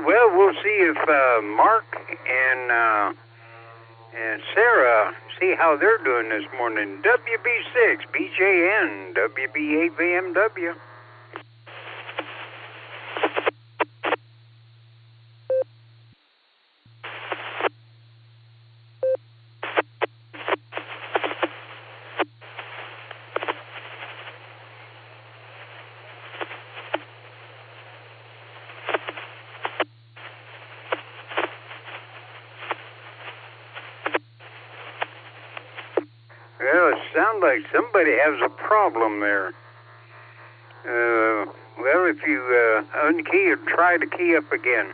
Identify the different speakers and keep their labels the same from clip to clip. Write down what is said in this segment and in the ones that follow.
Speaker 1: well, we'll see if Mark and Sarah, see how they're doing this morning. WB6, BJN, WB8 VMW. Well, it sounds like somebody has a problem there. Well, if you unkey or try to key up again.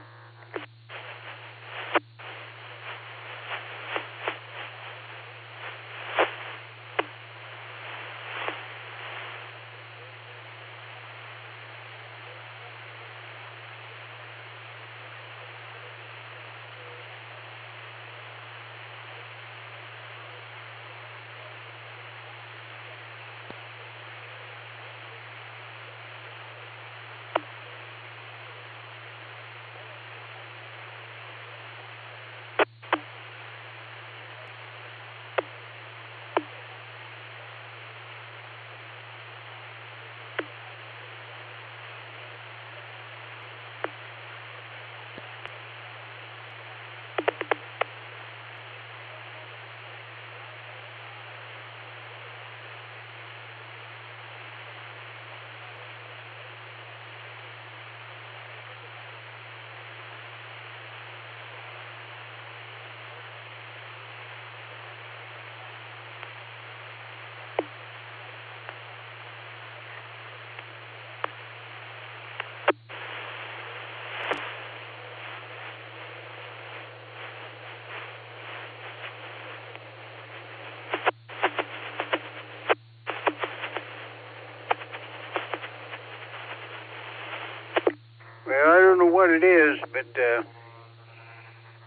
Speaker 1: Well, I don't know what it is, but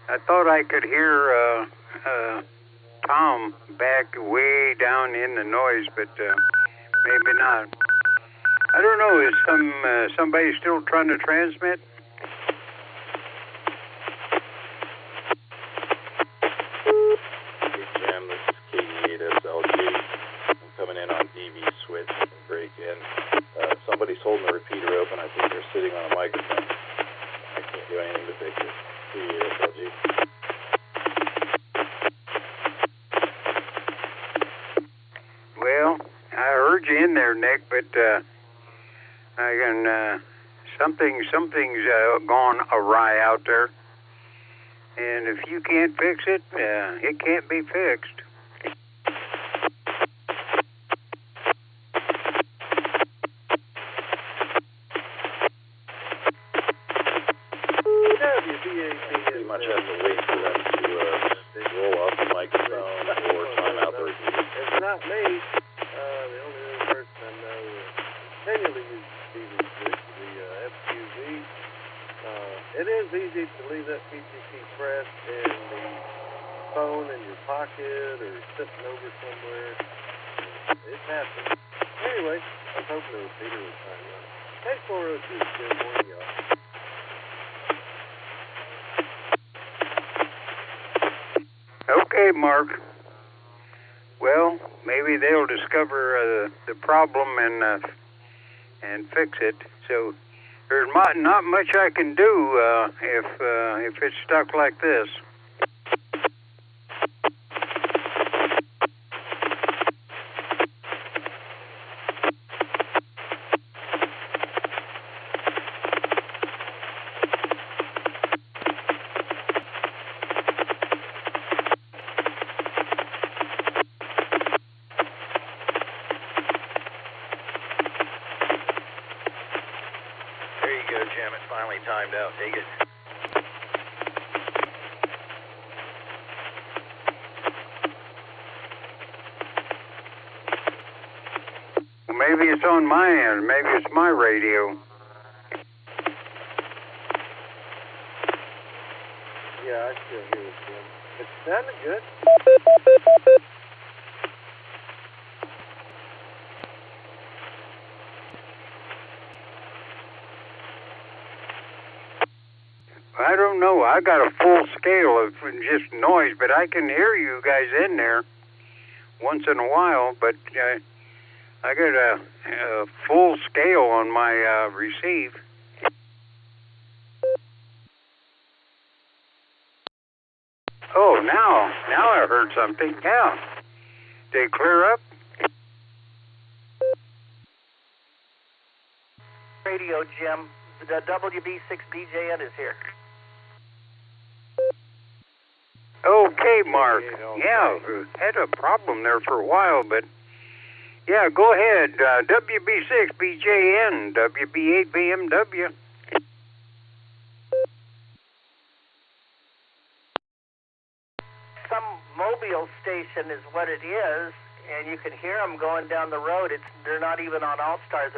Speaker 1: I thought I could hear Tom back way down in the noise, but maybe not. I don't know. Is somebody still trying to transmit?
Speaker 2: Hey, Jim, this is KD8SLG. I'm coming in on DV switch and break in. Somebody's holding the repeater open. I think they're sitting on a microphone. I can't do anything to fix it. KD8SLG.
Speaker 1: Well, I heard you in there, Nick, but I can something's gone awry out there, and if you can't fix it, it can't be fixed.
Speaker 2: Pretty much have to wait for them to roll off the microphone or time out the repeater.
Speaker 3: It's not me. The only other person I know continually uses DV switch, the FQV. It is easy to leave that PCC pressed in the phone in your pocket or sitting over somewhere. It happens. Anyway, I was hoping the repeater would time out. Thanks for good morning, y'all.
Speaker 1: Okay, Mark. Well, maybe they'll discover the problem and fix it. So there's not much I can do if it's stuck like this.
Speaker 2: Jim, it finally timed out. Take it.
Speaker 1: Well, maybe it's on my end. Maybe it's my radio.
Speaker 3: Yeah, I still hear it, Jim. It's sounding good.
Speaker 1: I don't know. I got a full scale of just noise, but I can hear you guys in there once in a while. But I got a full scale on my receive. Oh, now I heard something. Yeah. Did it clear up?
Speaker 4: Radio, Jim. The WB6DJN is here.
Speaker 1: Okay, Mark. Yeah, had a problem there for a while, but yeah, go ahead. WB6BJN, WB8BMW.
Speaker 4: Some mobile station is what it is, and you can hear them going down the road. They're not even on Allstar.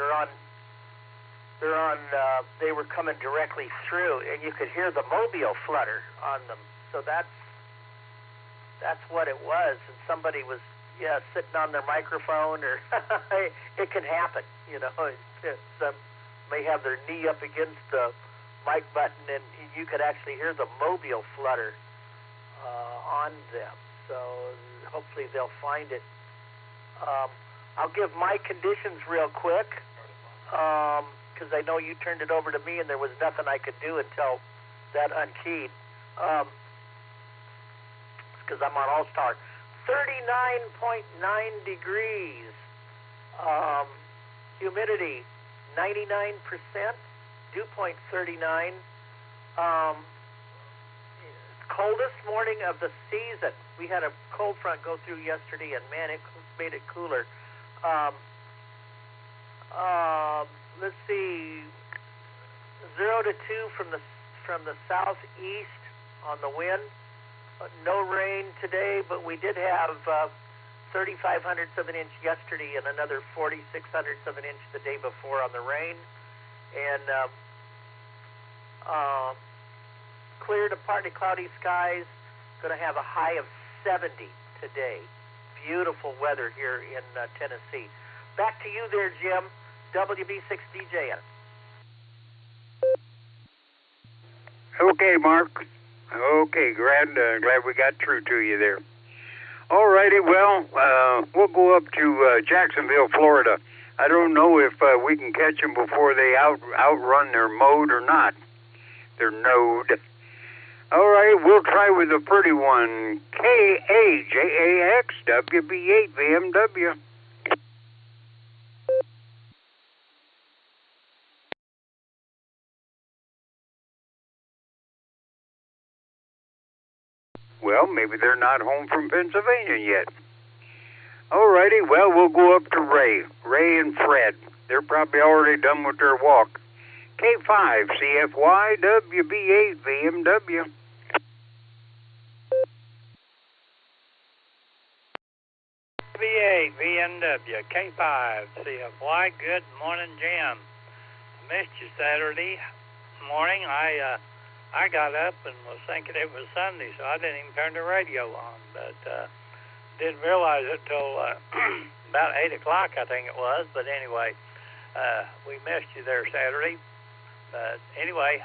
Speaker 4: They were coming directly through, and you could hear the mobile flutter on them. So that's what it was. And somebody was, sitting on their microphone, or it can happen, Some may have their knee up against the mic button, and you could actually hear the mobile flutter on them. So hopefully they'll find it. I'll give my conditions real quick, because I know you turned it over to me, and there was nothing I could do until that unkeyed. Because I'm on Allstar. 39.9 degrees. Humidity, 99%. Dew point, 39. Coldest morning of the season. We had a cold front go through yesterday, and man, it made it cooler. Let's see, 0 to 2 from the southeast on the wind. No rain today, but we did have 35/100ths of an inch yesterday and another 46/100ths of an inch the day before on the rain. And clear to partly cloudy skies. Going to have a high of 70 today. Beautiful weather here in Tennessee. Back to you there, Jim. WB6DJN.
Speaker 1: Okay, Mark. Okay, glad we got through to you there. All righty, well, we'll go up to Jacksonville, Florida. I don't know if we can catch them before they outrun their mode or not, their node. All right, we'll try with a pretty one. KAJAX WB8 BMW. Well, maybe they're not home from Pennsylvania yet. All righty, well, we'll go up to Ray and Fred. They're probably already done with their walk. K5 CFY WB8 BMW.
Speaker 5: WB8 BMW K5 CFY. Good morning, Jim. Missed you Saturday morning. I got up and was thinking it was Sunday, so I didn't even turn the radio on. But didn't realize it till about 8 o'clock, I think it was. But anyway, we missed you there Saturday. But anyway,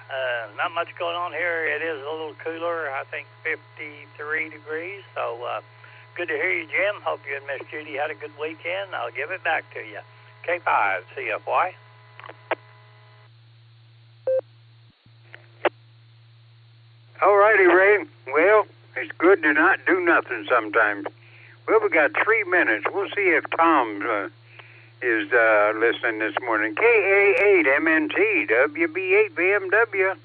Speaker 5: not much going on here. It is a little cooler, I think 53 degrees. So good to hear you, Jim. Hope you and Miss Judy had a good weekend. I'll give it back to you. K5 CFY.
Speaker 1: All righty, Ray. Well, it's good to not do nothing sometimes. Well, we got 3 minutes. We'll see if Tom is listening this morning. KA8 MNT WB8 BMW.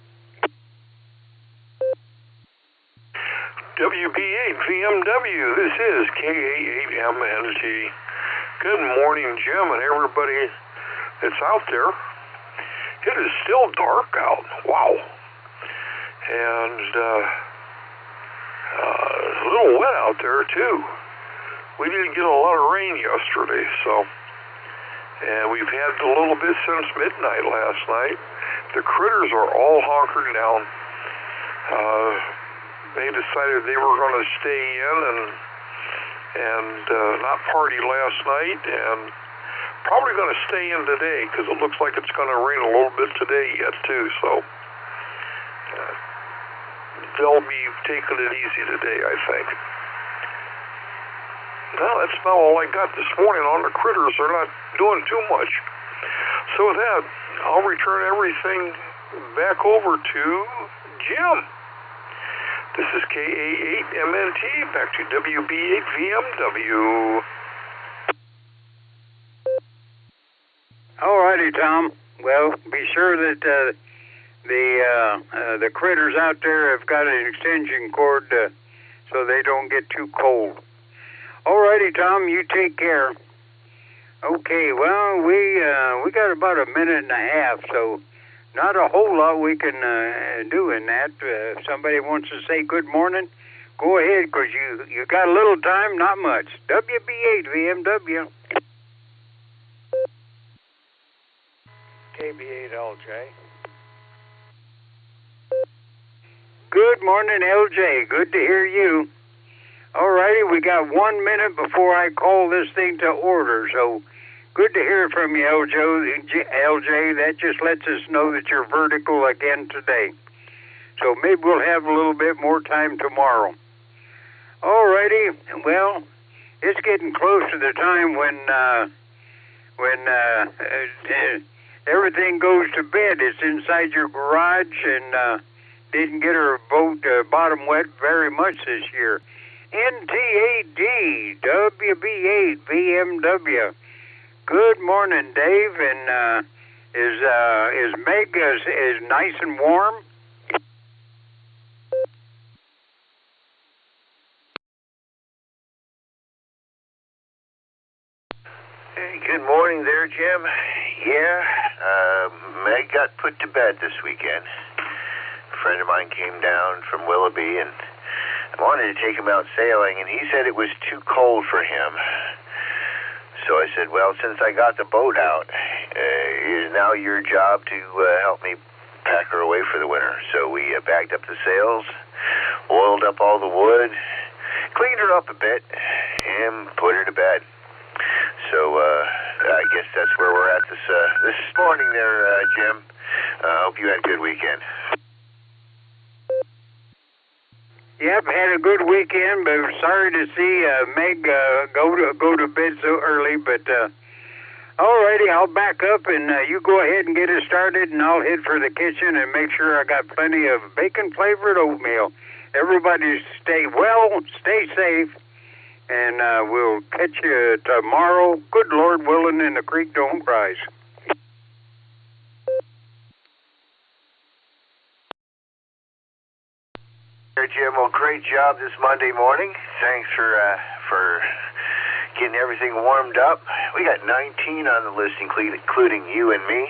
Speaker 6: WB8 BMW. This is KA8 MNT. Good morning, Jim, and everybody that's out there. It is still dark out. Wow. And a little wet out there, too. We didn't get a lot of rain yesterday, and we've had a little bit since midnight last night. The critters are all hunkered down. They decided they were going to stay in and not party last night, and probably going to stay in today because it looks like it's going to rain a little bit today yet, too. So they'll be taking it easy today, I think. Well, that's about all I got this morning on the critters. They're not doing too much. So with that, I'll return everything back over to Jim. This is KA8MNT, back to WB8VMW.
Speaker 1: All righty, Tom. Well, be sure that the critters out there have got an extension cord so they don't get too cold. All righty, Tom. You take care. Okay. Well, we got about a minute and a half, so not a whole lot we can do in that. If somebody wants to say good morning, go ahead, because you got a little time, not much. WB8VMW.
Speaker 3: KB8LJ.
Speaker 1: Good morning, LJ. Good to hear you. All righty, we got 1 minute before I call this thing to order, so good to hear from you, LJ. That just lets us know that you're vertical again today. So maybe we'll have a little bit more time tomorrow. All righty, well, it's getting close to the time when everything goes to bed. It's inside your garage and didn't get her boat bottom wet very much this year. NTAD WB8 VMW. Good morning, Dave. And is Meg is nice and warm?
Speaker 7: Hey, good morning there, Jim. Yeah, Meg got put to bed this weekend. A friend of mine came down from Willoughby and I wanted to take him out sailing, and he said it was too cold for him. So I said, well, since I got the boat out, it is now your job to help me pack her away for the winter. So we bagged up the sails, oiled up all the wood, cleaned her up a bit, and put her to bed. So I guess that's where we're at this morning there, Jim. Hope you had a good weekend.
Speaker 1: Yep, had a good weekend, but sorry to see Meg go to bed so early. But alrighty, I'll back up and you go ahead and get it started, and I'll head for the kitchen and make sure I got plenty of bacon-flavored oatmeal. Everybody stay well, stay safe, and we'll catch you tomorrow. Good Lord willing, and the creek don't rise.
Speaker 7: Jim, well, great job this Monday morning. Thanks for getting everything warmed up. We got 19 on the list, including you and me.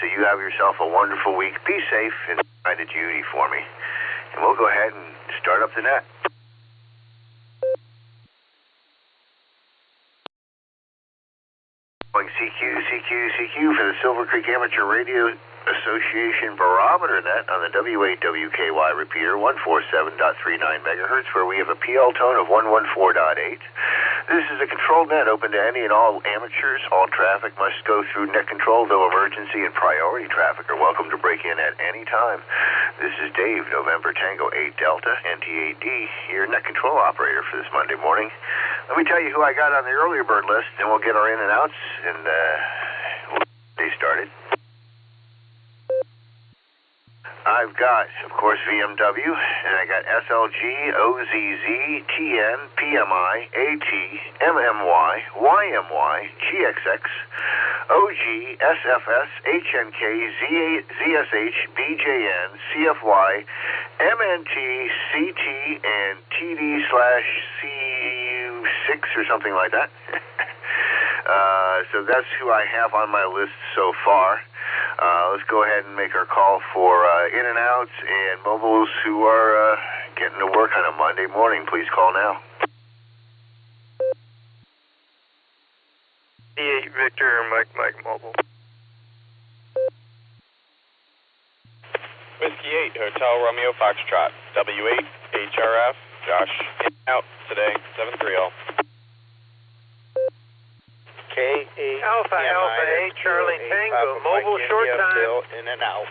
Speaker 7: So you have yourself a wonderful week. Be safe and find a duty for me. And we'll go ahead and start up the net. Going CQ for the Silvercreek Amateur Radio Association Barometer Net on the W8WKY repeater 147.39 megahertz, where we have a PL tone of 114.8. This is a controlled net open to any and all amateurs. All traffic must go through net control, though emergency and priority traffic are welcome to break in at any time. This is Dave, November Tango 8 Delta, NTAD, your net control operator for this Monday morning. Let me tell you who I got on the earlier bird list, and we'll get our in and outs, and we'll get started. I've got, of course, VMW, and I got SLG, OZZ, TN, PMI, AT, MMY, YMY, GXX, OG, SFS, HNK, ZSH, BJN, CFY, MNT, CT, and TD/CU6 or something like that. So that's who I have on my list so far. Let's go ahead and make our call for in and outs and mobiles who are getting to work on a Monday morning. Please call now.
Speaker 6: E8 Victor, Mike Mobile.
Speaker 8: Whiskey 8, Hotel Romeo Foxtrot, W8, HRF, Josh, in and out today, 730.
Speaker 3: K8
Speaker 4: Alpha 8 Charlie Tango, mobile short time.
Speaker 8: In and out.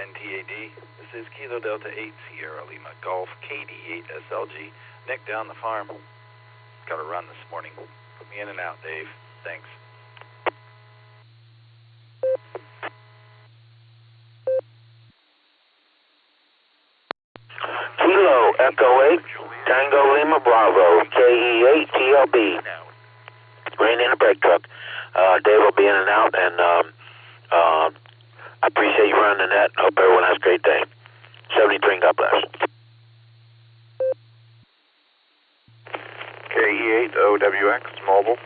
Speaker 2: NTAD, this is Kilo Delta 8 Sierra Lima Golf KD8 SLG. Nick down the farm. Got to run this morning. Put me in and out, Dave. Thanks.
Speaker 9: Kilo Echo 8 Tango Lima Bravo KE8 TLB. Rain in a brake truck. Dave will be in and out, and I appreciate you running the net. Hope everyone has a great day. 73, God bless.
Speaker 2: KE8 OWX Mobile.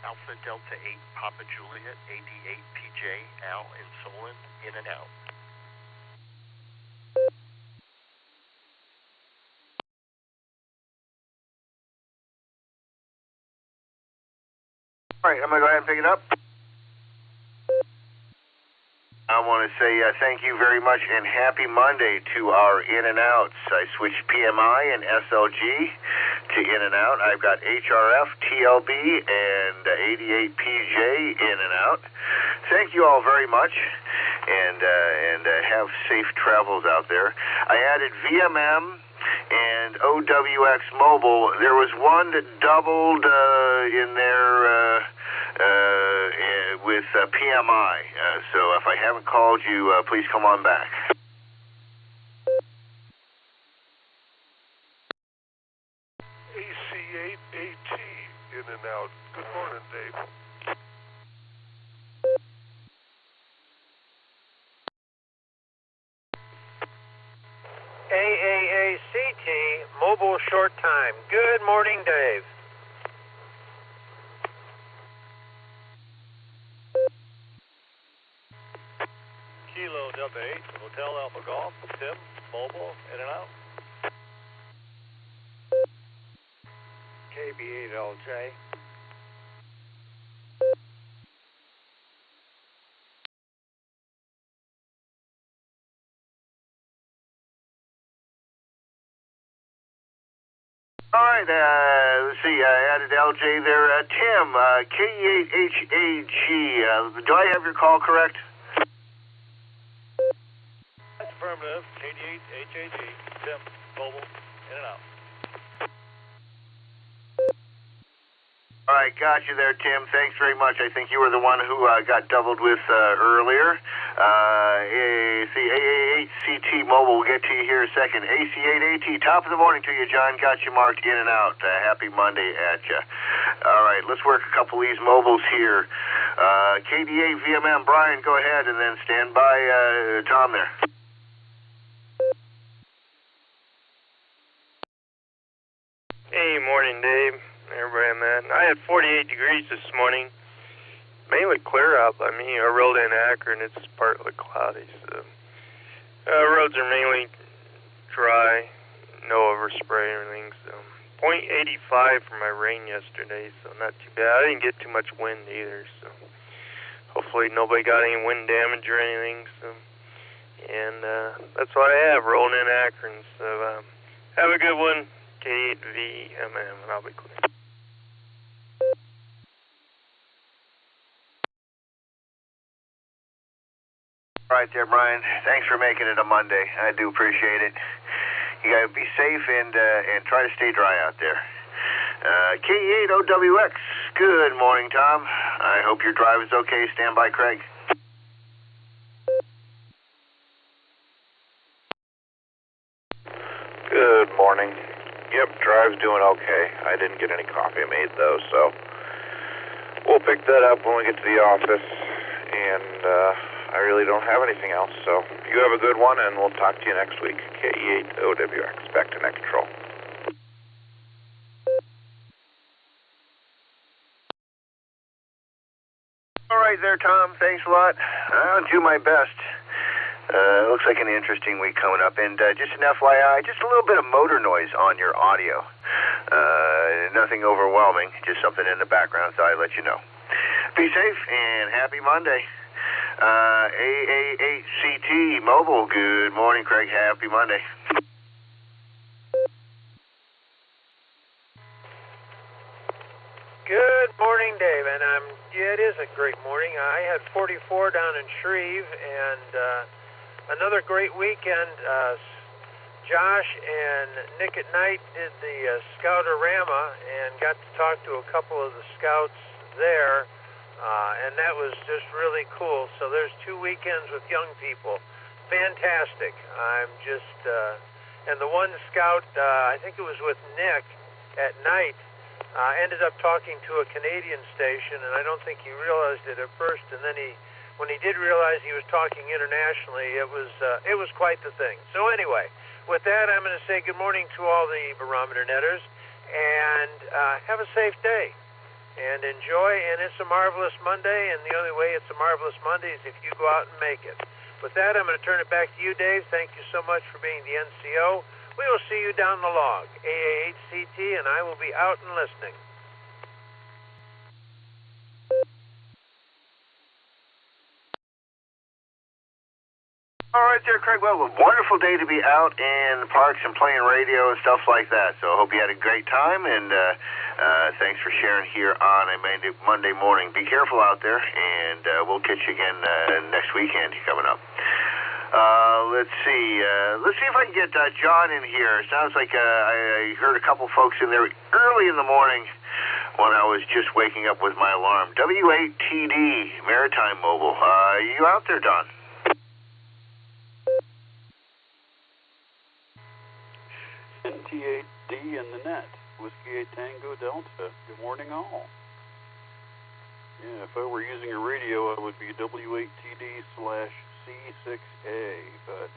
Speaker 10: Alpha Delta 8 Papa Juliet 88 PJ Al in Solon, in and out.
Speaker 7: All right, I'm going to go ahead and pick it up. I want to say thank you very much and happy Monday to our in and outs. I switched PMI and SLG to in and out. I've got HRF, TLB, and 88PJ in and out. Thank you all very much, and have safe travels out there. I added VMM and OWX Mobile. There was one that doubled in there with PMI. So if I haven't called you, please come on back.
Speaker 6: AC8AT in and out. Good morning, Dave.
Speaker 11: AAACT Mobile Short Time. Good morning, Dave.
Speaker 3: Kilo Delta 8, Hotel Alpha Golf, Tim, Mobile, in and out. KB8LJ.
Speaker 7: All right, let's see, I added LJ there. Tim, K8HAG, do I have your call correct?
Speaker 3: That's affirmative. KD8HAG, Tim, Mobile, in and out.
Speaker 7: All right, got you there, Tim. Thanks very much. I think you were the one who got doubled with earlier. See, AAHCT Mobile, we'll get to you here in a second. AC8AT, top of the morning to you, John. Got you marked in and out. Happy Monday at you. All right, let's work a couple of these mobiles here. KD8 VMM, Brian, go ahead, and then stand by Tom there.
Speaker 12: Hey, morning, Dave. Everybody on that. I had 48 degrees this morning. Mainly clear out by me. I rode in Akron. It's partly cloudy. So roads are mainly dry. No overspray or anything. So 0.85 for my rain yesterday. So not too bad. I didn't get too much wind either. So hopefully nobody got any wind damage or anything. So and that's what I have. Rolling in Akron. So have a good one. K8VMM, and I'll be clear.
Speaker 7: All right there, Brian. Thanks for making it a Monday. I do appreciate it. You got to be safe and try to stay dry out there. K8OWX, good morning, Tom. I hope your drive is okay. Stand by, Craig.
Speaker 2: Good morning. Yep, drive's doing okay. I didn't get any coffee made, though, so we'll pick that up when we get to the office, and I really don't have anything else, so you have a good one, and we'll talk to you next week. KE8OWX, back to net control.
Speaker 7: All right there, Tom. Thanks a lot. I'll do my best. Looks like an interesting week coming up. And just an FYI, just a little bit of motor noise on your audio. Nothing overwhelming, just something in the background, so I let you know. Be safe and happy Monday. AAHCT Mobile, good morning, Craig. Happy Monday.
Speaker 11: Good morning, Dave. And yeah, it is a great morning. I had 44 down in Shreve, and another great weekend. Josh and Nick at night did the Scoutorama and got to talk to a couple of the scouts there, and that was just really cool. So there's 2 weekends with young people. Fantastic. I'm just, and the one scout, I think it was with Nick at night, ended up talking to a Canadian station, and I don't think he realized it at first, and then when he did realize he was talking internationally, it was quite the thing. So anyway, with that, I'm going to say good morning to all the Barometer Netters, and have a safe day, and enjoy, and it's a marvelous Monday, and the only way it's a marvelous Monday is if you go out and make it. With that, I'm going to turn it back to you, Dave. Thank you so much for being the NCO. We will see you down the log, AAHCT, and I will be out and listening.
Speaker 7: All right there, Craig. Well, a wonderful day to be out in the parks and playing radio and stuff like that. So I hope you had a great time, and thanks for sharing here on a Monday morning. Be careful out there, and we'll catch you again next weekend coming up. Let's see. Let's see if I can get John in here. It sounds like I heard a couple folks in there early in the morning when I was just waking up with my alarm. W8TD, Maritime Mobile. Are you out there, Don?
Speaker 13: NT8D in the net. Whiskey 8 Tango Delta. Good morning, all. Yeah, if I were using a radio, I would be W8TD/C6A, but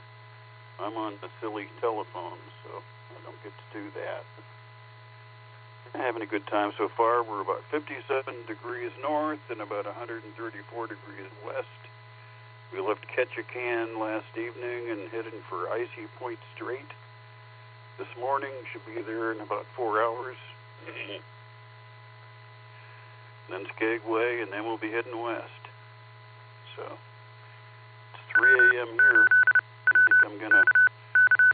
Speaker 13: I'm on the silly telephone, so I don't get to do that. Having a good time so far. We're about 57 degrees north and about 134 degrees west. We left Ketchikan last evening and heading for Icy Point Strait. This morning, should be there in about 4 hours. Then Skagway, and then we'll be heading west. So, it's 3 a.m. here. I think I'm going to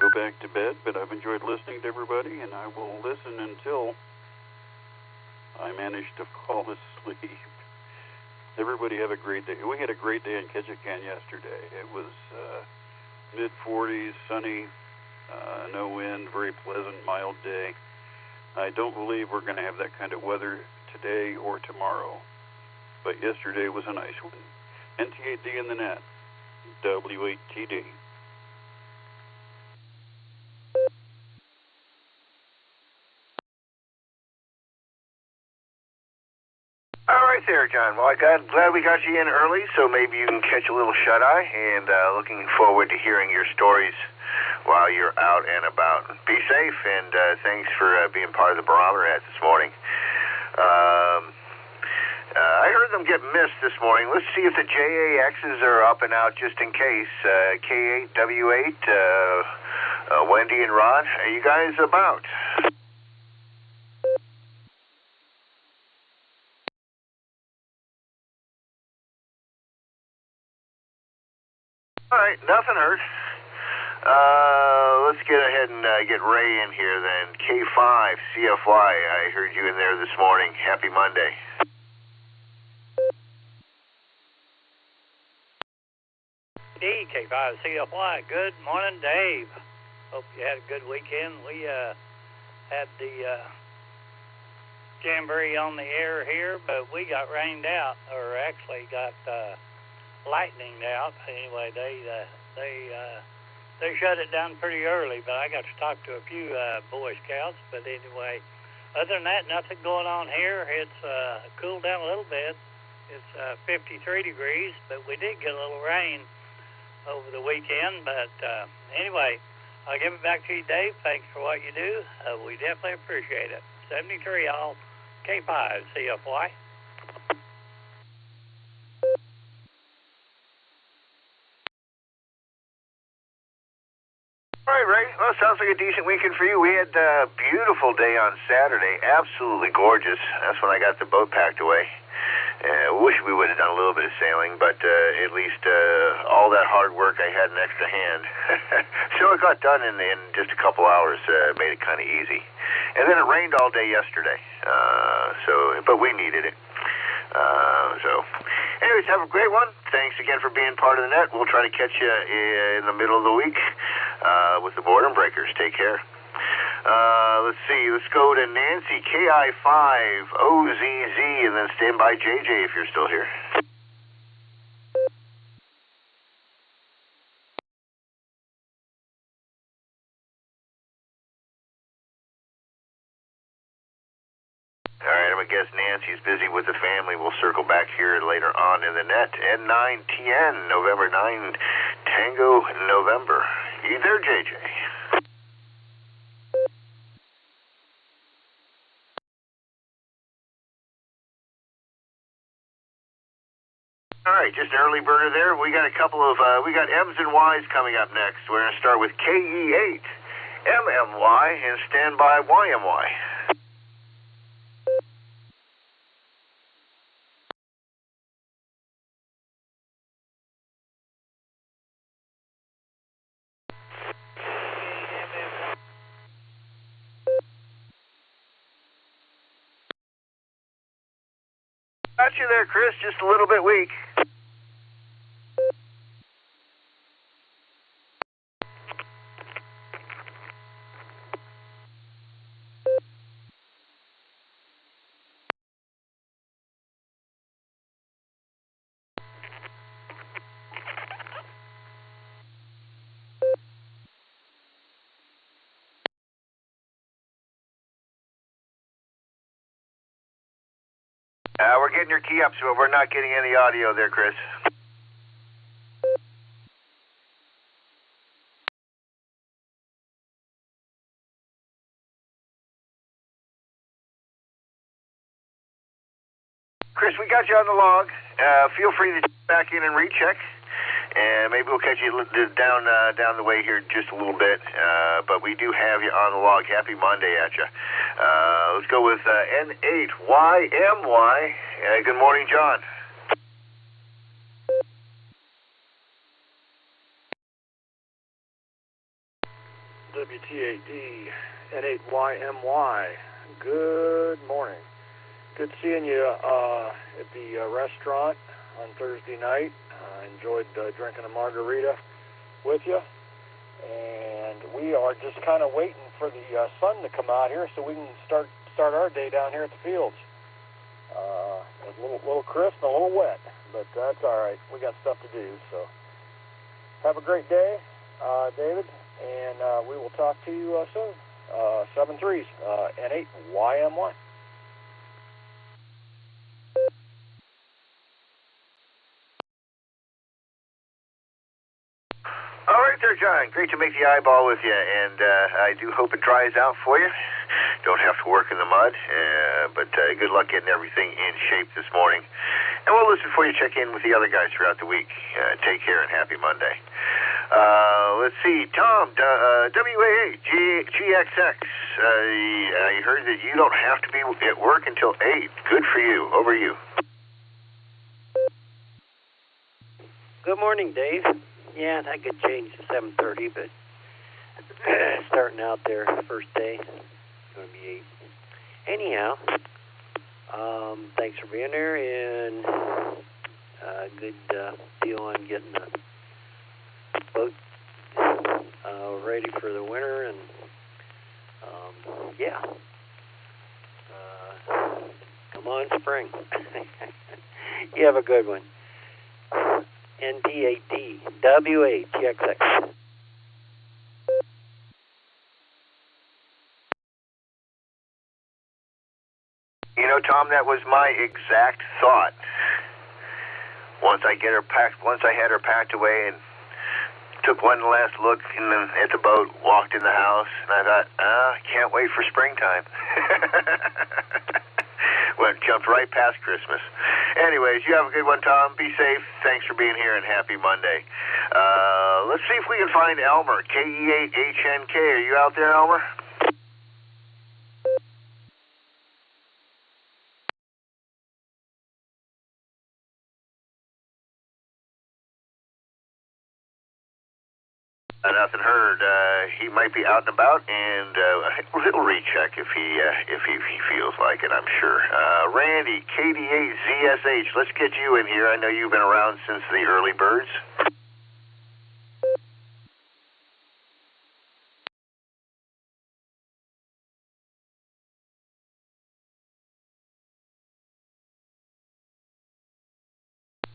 Speaker 13: go back to bed, but I've enjoyed listening to everybody, and I will listen until I manage to fall asleep. Everybody have a great day. We had a great day in Ketchikan yesterday. It was mid-40s, sunny, no wind, very pleasant, mild day. I don't believe we're going to have that kind of weather today or tomorrow, but yesterday was a nice one. NT8D in the net, W8TD.
Speaker 7: All right there, John. Well, glad we got you in early, so maybe you can catch a little shut-eye, and looking forward to hearing your stories while you're out and about. Be safe, and thanks for being part of the Barometer Net this morning. I heard them get missed this morning. Let's see if the JAXs are up and out just in case. K8, W8, Wendy and Rod, are you guys about? All right, nothing heard. Let's get ahead and get Ray in here then. K5, CFY, I heard you in there this morning. Happy Monday.
Speaker 5: K5, CFY. Good morning, Dave. Hope you had a good weekend. We had the jamboree on the air here, but we got rained out, or actually got lightninged out. Anyway, they shut it down pretty early, but I got to talk to a few Boy Scouts. But anyway, other than that, nothing going on here. It's cooled down a little bit. It's 53 degrees, but we did get a little rain over the weekend. But anyway, I'll give it back to you, Dave. Thanks for what you do. We definitely appreciate it. 73 all, K5, CFY.
Speaker 7: All right, Ray. Well, sounds like a decent weekend for you. We had a beautiful day on Saturday. Absolutely gorgeous. That's when I got the boat packed away. Wish we would have done a little bit of sailing, but at least all that hard work, I had an extra hand. So it got done in just a couple hours, made it kind of easy. And then it rained all day yesterday, but we needed it. Anyways, have a great one. Thanks again for being part of the net. We'll try to catch you in the middle of the week with the Boredom Breakers. Take care. Let's see. Let's go to Nancy, KI5OZZ, and then stand by JJ if you're still here. All right, I'm going to guess Nancy's busy with the family. We'll circle back here later on in the net. N9TN, November 9, Tango, November. You there, JJ? All right, just an early burner there. We got a couple of, we got M's and Y's coming up next. We're going to start with KE8, MMY, and stand by YMY. Got you there, Chris. Just a little bit weak. We're getting your key up, so we're not getting any audio there, Chris. Chris, we got you on the log. Feel free to back in and recheck, and maybe we'll catch you down the way here just a little bit. But we do have you on the log. Happy Monday at you. Let's go with N8YMY. Good morning, John.
Speaker 14: WTAD N8YMY. Good morning. Good seeing you at the restaurant on Thursday night. Enjoyed drinking a margarita with you. And we are just kind of waiting for the sun to come out here so we can start our day down here at the fields. It's a little crisp and a little wet, but that's all right. We got stuff to do. So have a great day, David, and we will talk to you soon. 7-3s, N8YMY.
Speaker 7: All right there, John. Great to make the eyeball with you, and I do hope it dries out for you. Don't have to work in the mud, but good luck getting everything in shape this morning. And we'll listen for you check in with the other guys throughout the week. Take care and happy Monday. Let's see, Tom, WAA, GXX. I heard that you don't have to be at work until 8. Good for you. Over you.
Speaker 15: Good morning, Dave. Yeah, that could change to 7:30, but starting out there first day, it's going to be 8. Anyhow, thanks for being there, and good deal on getting the boat ready for the winter, and yeah, come on, spring. You have a good one. NPAD, WATXX.
Speaker 7: You know, Tom, that was my exact thought. Once I had her packed away and took one last look at the boat, walked in the house, and I thought, can't wait for springtime. Jumped right past Christmas. Anyways, you have a good one, Tom. Be safe. Thanks for being here, and happy Monday. Let's see if we can find Elmer, KE8HNK. Are you out there, Elmer? Nothing heard. He might be out and about, and he'll recheck if he feels like it, I'm sure. Randy, KD8ZSH, let's get you in here. I know you've been around since the early birds.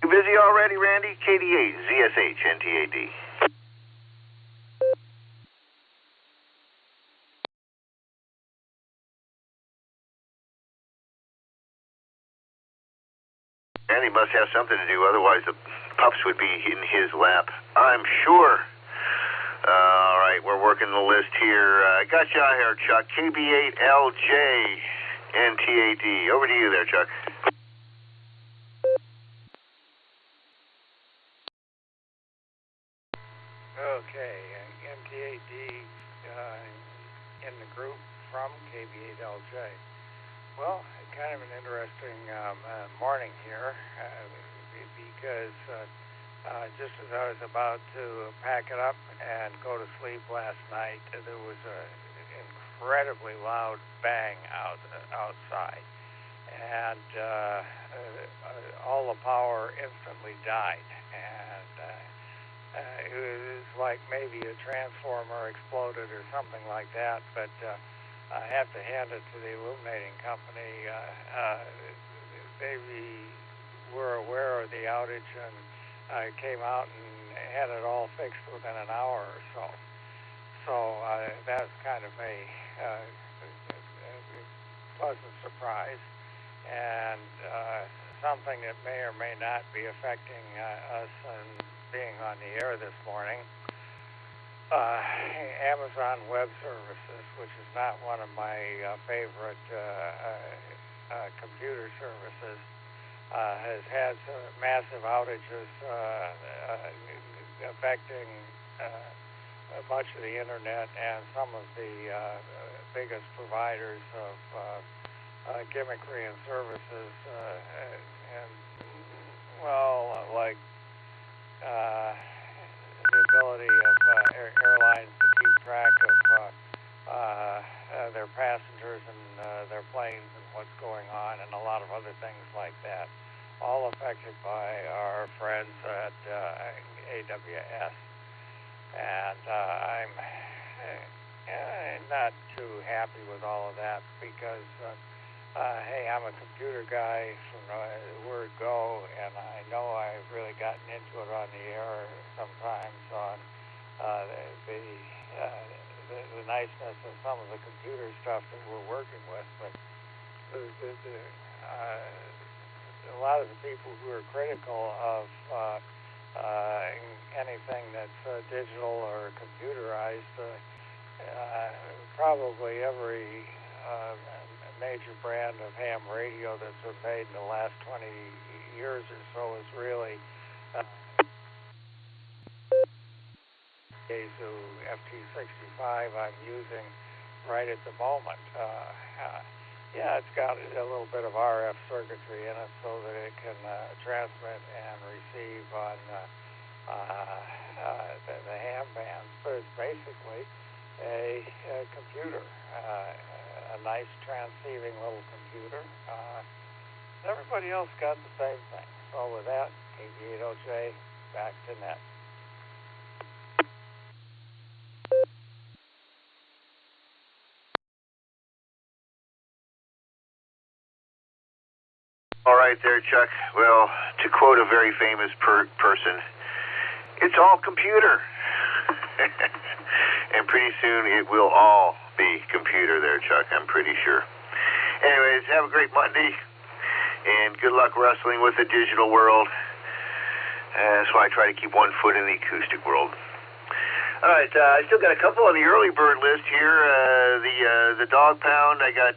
Speaker 7: You busy already, Randy? KD8ZSH, NTAD. And he must have something to do, otherwise the pups would be in his lap, I'm sure. All right, we're working the list here. I got you out here, Chuck. KB8LJ, NTAD. Over to you there, Chuck.
Speaker 16: Okay, NTAD in the group from KB8LJ. Well, kind of an interesting morning here because just as I was about to pack it up and go to sleep last night, there was an incredibly loud bang outside, and all the power instantly died, and it was like maybe a transformer exploded or something like that, but I have to hand it to the illuminating company. They were aware of the outage and came out and had it all fixed within an hour or so. So that was kind of a pleasant surprise, and something that may or may not be affecting us and being on the air this morning. Amazon Web Services, which is not one of my favorite computer services, has had massive outages affecting much of the internet and some of the biggest providers of gimmickry and services, and well, like the ability of airlines to keep track of their passengers and their planes and what's going on, and a lot of other things like that, all affected by our friends at AWS. And I'm not too happy with all of that because, hey, I'm a computer guy from the word go, and I know I've really gotten into it on the air sometimes on the niceness of some of the computer stuff that we're working with, but a lot of the people who are critical of anything that's digital or computerized, probably every major brand of ham radio that's been made in the last 20 years or so is really Yaesu FT65 I'm using right at the moment. Yeah, it's got a little bit of RF circuitry in it so that it can transmit and receive on the ham bands, but it's basically a computer, a nice transceiving little computer. Everybody else got the same thing. So with that, KB8LJ, back to net.
Speaker 7: All right there, Chuck. Well, to quote a very famous person, it's all computer. And pretty soon it will all be computer there, Chuck, I'm pretty sure. Anyways, have a great Monday, and good luck wrestling with the digital world. That's why I try to keep one foot in the acoustic world. All right, I still got a couple on the early bird list here. The dog pound, I got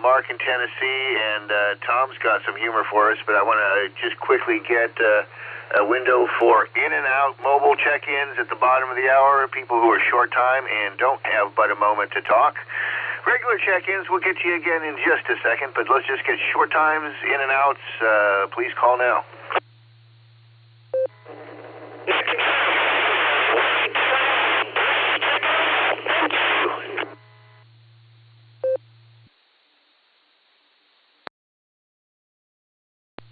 Speaker 7: Mark in Tennessee, and Tom's got some humor for us, but I want to just quickly get a window for in and out mobile check-ins at the bottom of the hour, people who are short time and don't have but a moment to talk. Regular check-ins, we'll get to you again in just a second, but let's just get short times, in and outs. Please call now.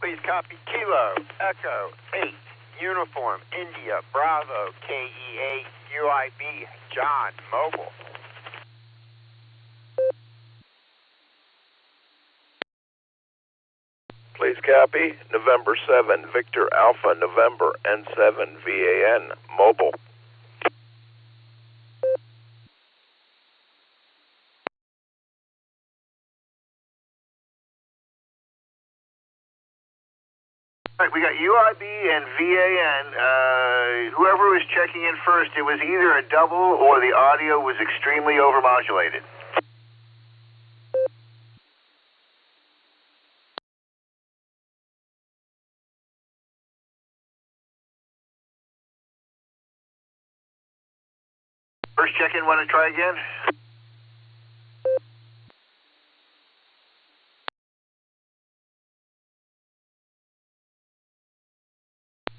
Speaker 17: Please copy Kilo, Echo, 8, Uniform, India, Bravo, KE8, UIB, John, Mobile.
Speaker 18: Please copy November 7, Victor Alpha, November, N7, VAN, Mobile.
Speaker 7: All right, we got UIB and VAN. Whoever was checking in first, it was either a double or the audio was extremely overmodulated. First check-in, want to try again?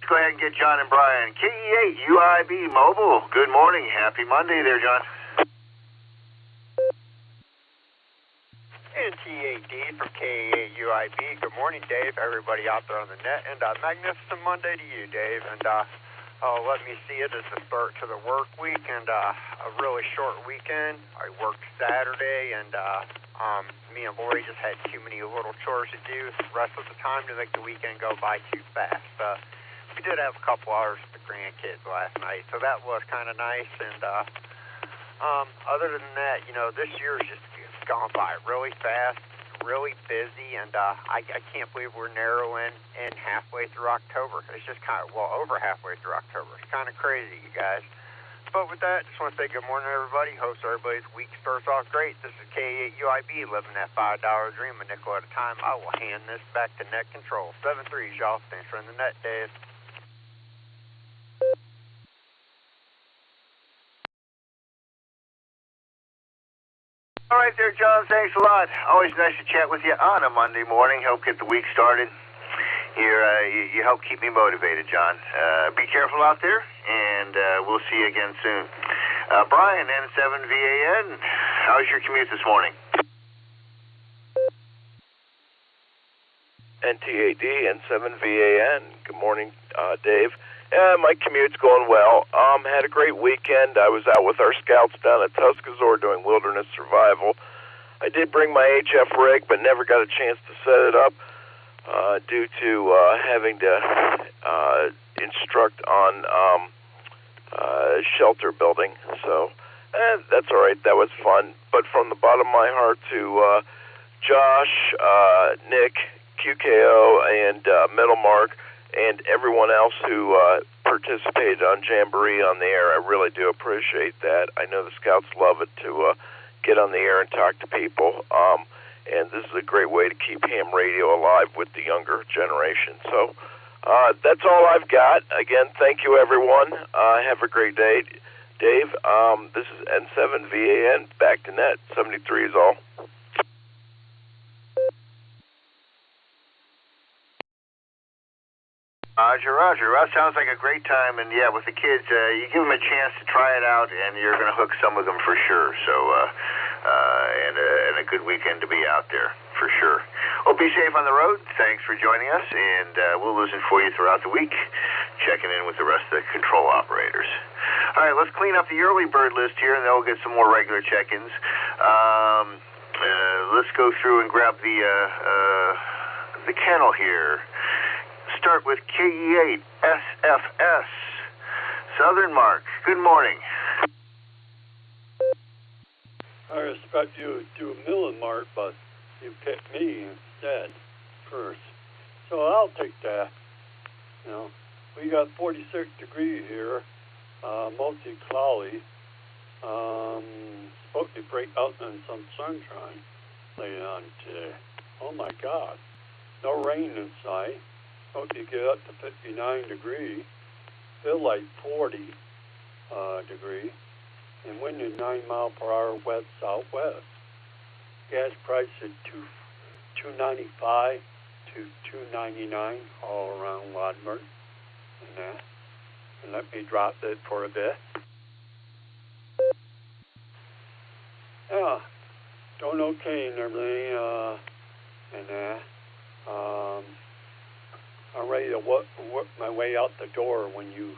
Speaker 7: Let's go ahead and get John and Brian. KE8, UIB, Mobile. Good morning. Happy Monday there, John.
Speaker 17: NT8D from KE8 UIB. Good morning, Dave. Everybody out there on the net. And magnificent Monday to you, Dave. And let me see it as the start to the work week and a really short weekend. I worked Saturday, and me and Lori just had too many little chores to do the rest of the time to make the weekend go by too fast. We did have a couple hours with the grandkids last night, so that was kind of nice. And other than that, you know, this year's just gone by really fast, really busy, and I can't believe we're narrowing in halfway through October. It's just kind of, well, over halfway through October. It's kind of crazy, you guys. But with that, just want to say good morning, everybody. Hope everybody's week starts off great. This is KE8 UIB, living that $5 dream, a nickel at a time. I will hand this back to Net Control. 7-3, y'all. Thanks for in the net, Dave.
Speaker 7: All right there, John. Thanks a lot. Always nice to chat with you on a Monday morning. Help get the week started. You help keep me motivated, John. Be careful out there, and we'll see you again soon. Brian, N7VAN, how's your commute this morning?
Speaker 18: NT8D, N7VAN. Good morning, Dave. My commute's going well. Had a great weekend. I was out with our scouts down at Tuscazore doing wilderness survival. I did bring my HF rig, but never got a chance to set it up due to having to instruct on shelter building. So that's all right. That was fun. But from the bottom of my heart to Josh, Nick, QKO, and Middlemark, and everyone else who participated on Jamboree on the air, I really do appreciate that. I know the Scouts love it to get on the air and talk to people, and this is a great way to keep ham radio alive with the younger generation. So that's all I've got. Again, thank you, everyone. Have a great day. Dave, this is N7VAN, back to net. 73 is all.
Speaker 7: Roger. That sounds like a great time, and yeah, with the kids, you give them a chance to try it out, and you're going to hook some of them for sure. So, and a good weekend to be out there for sure. Well, be safe on the road. Thanks for joining us, and we'll listen for you throughout the week, checking in with the rest of the control operators. All right, let's clean up the early bird list here, and then we'll get some more regular check-ins. Let's go through and grab the kennel here. Start with KE8 SFS. Southern Mark, good morning.
Speaker 19: I expect you to do a million mark, but you picked me instead first. So I'll take that. You know, we got 46 degrees here, mostly cloudy. Supposed to break out in some sunshine later on today. Oh my God. No rain in sight. Supposed to get up to 59 degrees. Feel like 40 degrees. And wind is 9 miles per hour west southwest. Gas price is $2.95 to $2.99 all around Wadmer and that. And let me drop it for a bit. Yeah, doing okay and everything and that. I'm ready to work my way out the door when you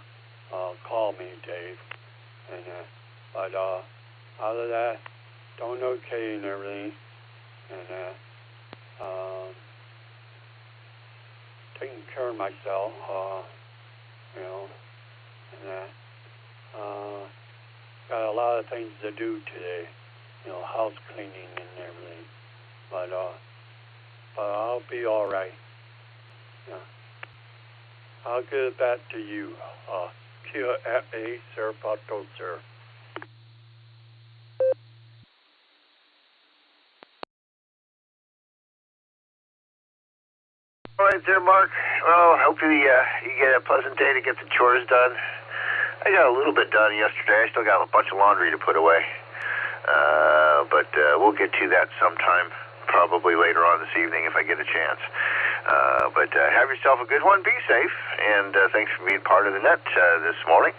Speaker 19: call me, Dave. And but out of that, doing okay and everything, and taking care of myself, you know, and got a lot of things to do today, you know, house cleaning and everything, but I'll be all right. Yeah. I'll give it back to you. Kia e Sir Pato, sir.
Speaker 7: All right there, Mark. Well, hopefully you get a pleasant day to get the chores done. I got a little bit done yesterday. I still got a bunch of laundry to put away. But we'll get to that sometime, probably later on this evening if I get a chance. But have yourself a good one. Be safe. And thanks for being part of the net this morning.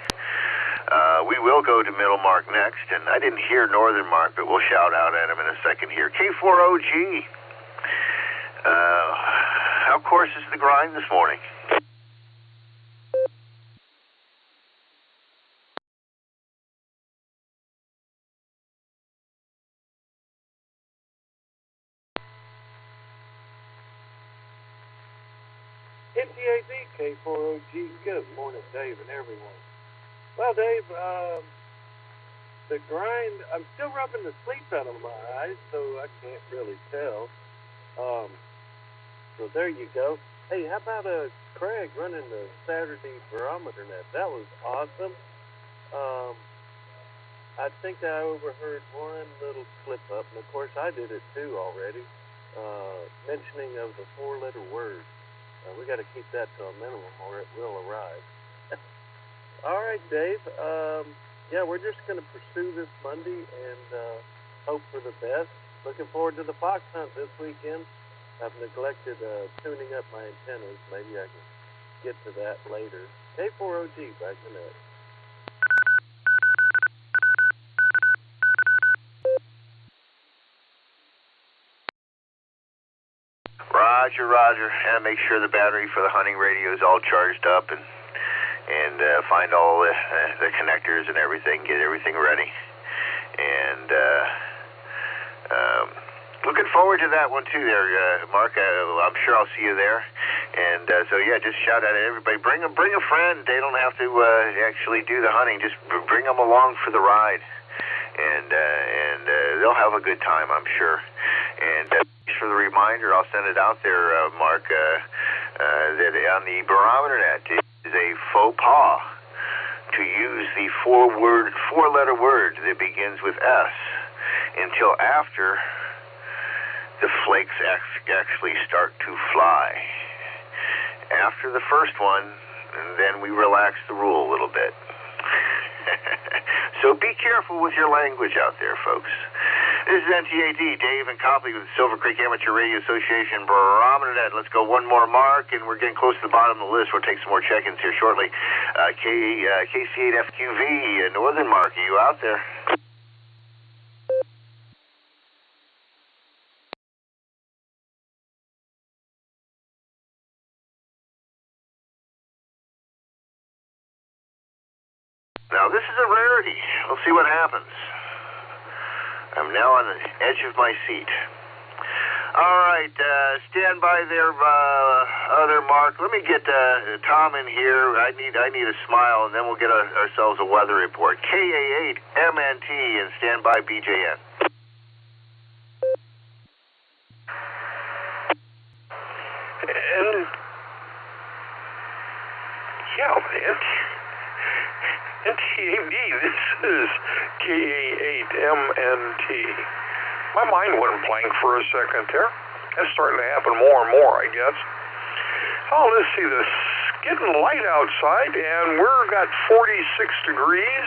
Speaker 7: We will go to Middle Mark next. And I didn't hear Northern Mark, but we'll shout out at him in a second here. K4OG. How coarse is the grind this morning?
Speaker 3: NTAZ K4OG, good morning, Dave and everyone. Well, Dave, the grind, I'm still rubbing the sleep out of my eyes, so I can't really tell. So there you go. Hey, how about Craig running the Saturday Barometer Net? That was awesome. I think I overheard one little slip up, and of course I did it too already, mentioning of the 4-letter word. We got to keep that to a minimum or it will arrive. All right, Dave. Yeah, we're just going to pursue this Monday and hope for the best. Looking forward to the fox hunt this weekend. I've neglected tuning up my antennas. Maybe I can get to that later. K4OG, back to net.
Speaker 7: Roger. And make sure the battery for the hunting radio is all charged up, and find all the connectors and everything. Get everything ready. And looking forward to that one too there, Mark. I'm sure I'll see you there. And so yeah, just shout out at everybody. Bring a friend. They don't have to actually do the hunting. Just bring them along for the ride, and they'll have a good time, I'm sure. And thanks for the reminder. I'll send it out there, Mark. That on the Barometer Net is a faux pas to use the 4-letter word that begins with S until after the flakes actually start to fly. After the first one, then we relax the rule a little bit. So be careful with your language out there, folks. This is NTAD, Dave and Copley with the Silvercreek Amateur Radio Association Barometer Net. Let's go one more mark, and we're getting close to the bottom of the list. We'll take some more check-ins here shortly. KC8FQV, Northern Mark, are you out there? Now, this is a rarity. We'll see what happens. I'm now on the edge of my seat. All right, stand by there, other Mark. Let me get Tom in here. I need a smile, and then we'll get ourselves a weather report. KA8MNT, and stand by BJN.
Speaker 6: And yeah, NTAD, this is KA8MNT. My mind went blank for a second there. That's starting to happen more and more, I guess. Oh, let's see this. Getting light outside, and we've got 46 degrees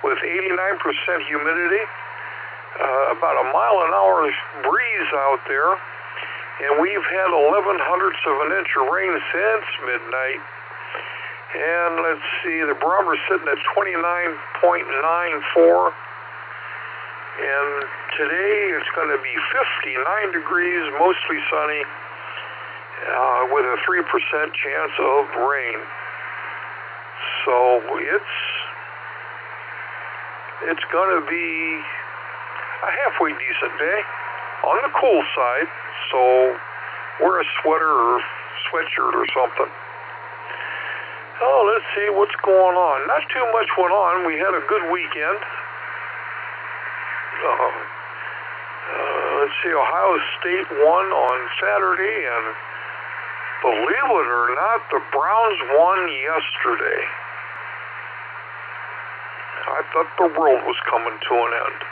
Speaker 6: with 89% humidity. About a mile-an-hour breeze out there. And we've had 0.11 of an inch of rain since midnight. And let's see, the barometer's sitting at 29.94. And today it's going to be 59 degrees, mostly sunny. with a 3% chance of rain. So it's going to be a halfway decent day on the cool side. So wear a sweater or sweatshirt or something. Oh, let's see what's going on. Not too much went on. We had a good weekend. Let's see, Ohio State won on Saturday, and believe it or not, the Browns won yesterday. I thought the world was coming to an end.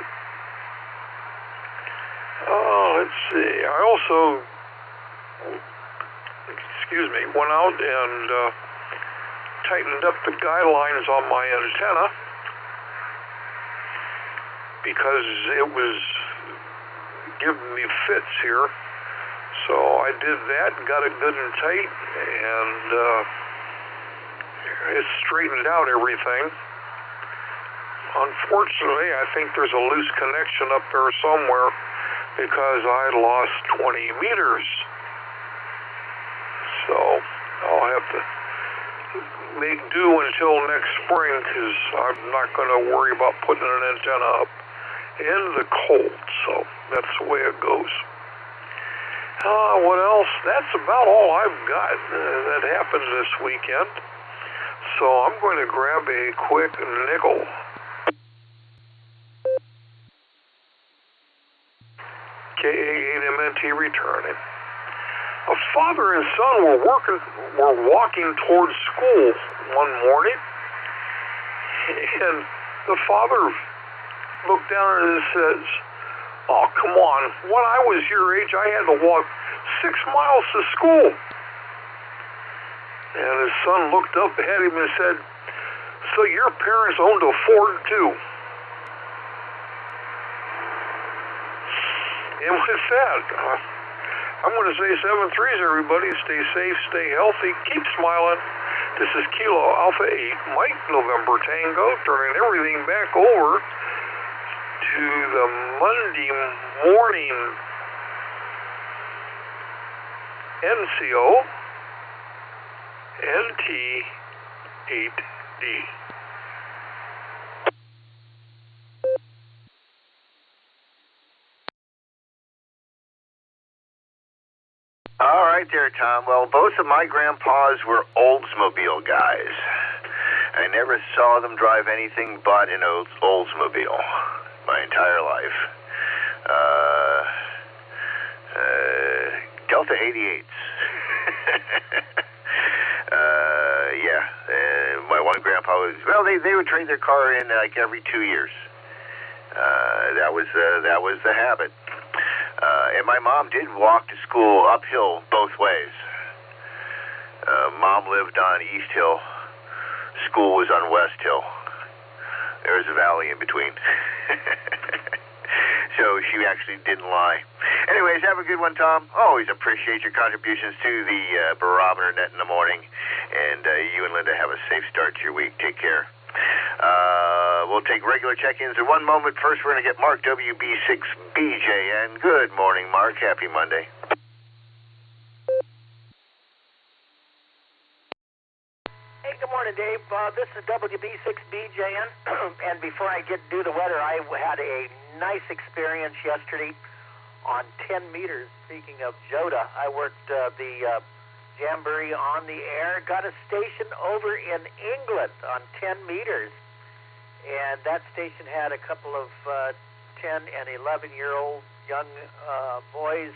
Speaker 6: Let's see. I also, went out and tightened up the guy lines on my antenna because it was giving me fits here. So I did that and got it good and tight, and it straightened out everything. Unfortunately, I think there's a loose connection up there somewhere because I lost 20 meters. So I'll have to make do until next spring because I'm not going to worry about putting an antenna up in the cold. So that's the way it goes. What else? That's about all I've got that happened this weekend. So I'm going to grab a quick nickel. KA8MNT returning. A father and son were walking towards school one morning, and the father looked down and says, "Oh, come on, when I was your age, I had to walk 6 miles to school." And his son looked up at him and said, "So your parents owned a Ford too?" And with that, I'm going to say 7-3s, everybody. Stay safe, stay healthy, keep smiling. This is Kilo Alpha 8, Mike November Tango, turning everything back over to the Monday morning NCO NT8D.
Speaker 7: All right there, Tom. Well, both of my grandpas were Oldsmobile guys. I never saw them drive anything but an Oldsmobile my entire life. Delta 88s. My one grandpa was, they would trade their car in like every 2 years. That was the habit. And my mom did walk to school uphill both ways. Mom lived on East Hill. School was on West Hill. There was a valley in between. So she actually didn't lie. Anyways, have a good one, Tom. Always appreciate your contributions to the Barometer Net in the morning. And you and Linda have a safe start to your week. Take care. We'll take regular check-ins in one moment. First, we're going to get Mark WB6BJN. Good morning, Mark. Happy Monday.
Speaker 4: Hey, good morning, Dave. This is WB6BJN. And before I do the weather, I had a nice experience yesterday on 10 meters. Speaking of Joda, I worked the Jamboree on the air, got a station over in England on 10 meters. And that station had a couple of 10 and 11-year-old young boys,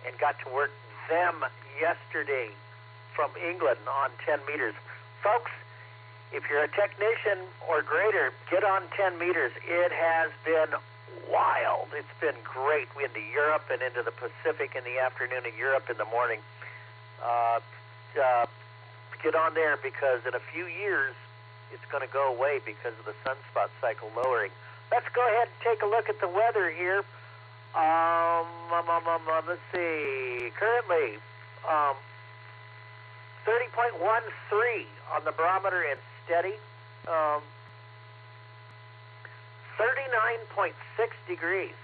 Speaker 4: and got to work them yesterday from England on 10 meters. Folks, if you're a technician or greater, get on 10 meters. It has been wild. It's been great. We into Europe and into the Pacific in the afternoon and Europe in the morning. Get on there because in a few years, it's going to go away because of the sunspot cycle lowering. Let's go ahead and take a look at the weather here. Let's see. Currently, 30.13 on the barometer and steady. 39.6 degrees.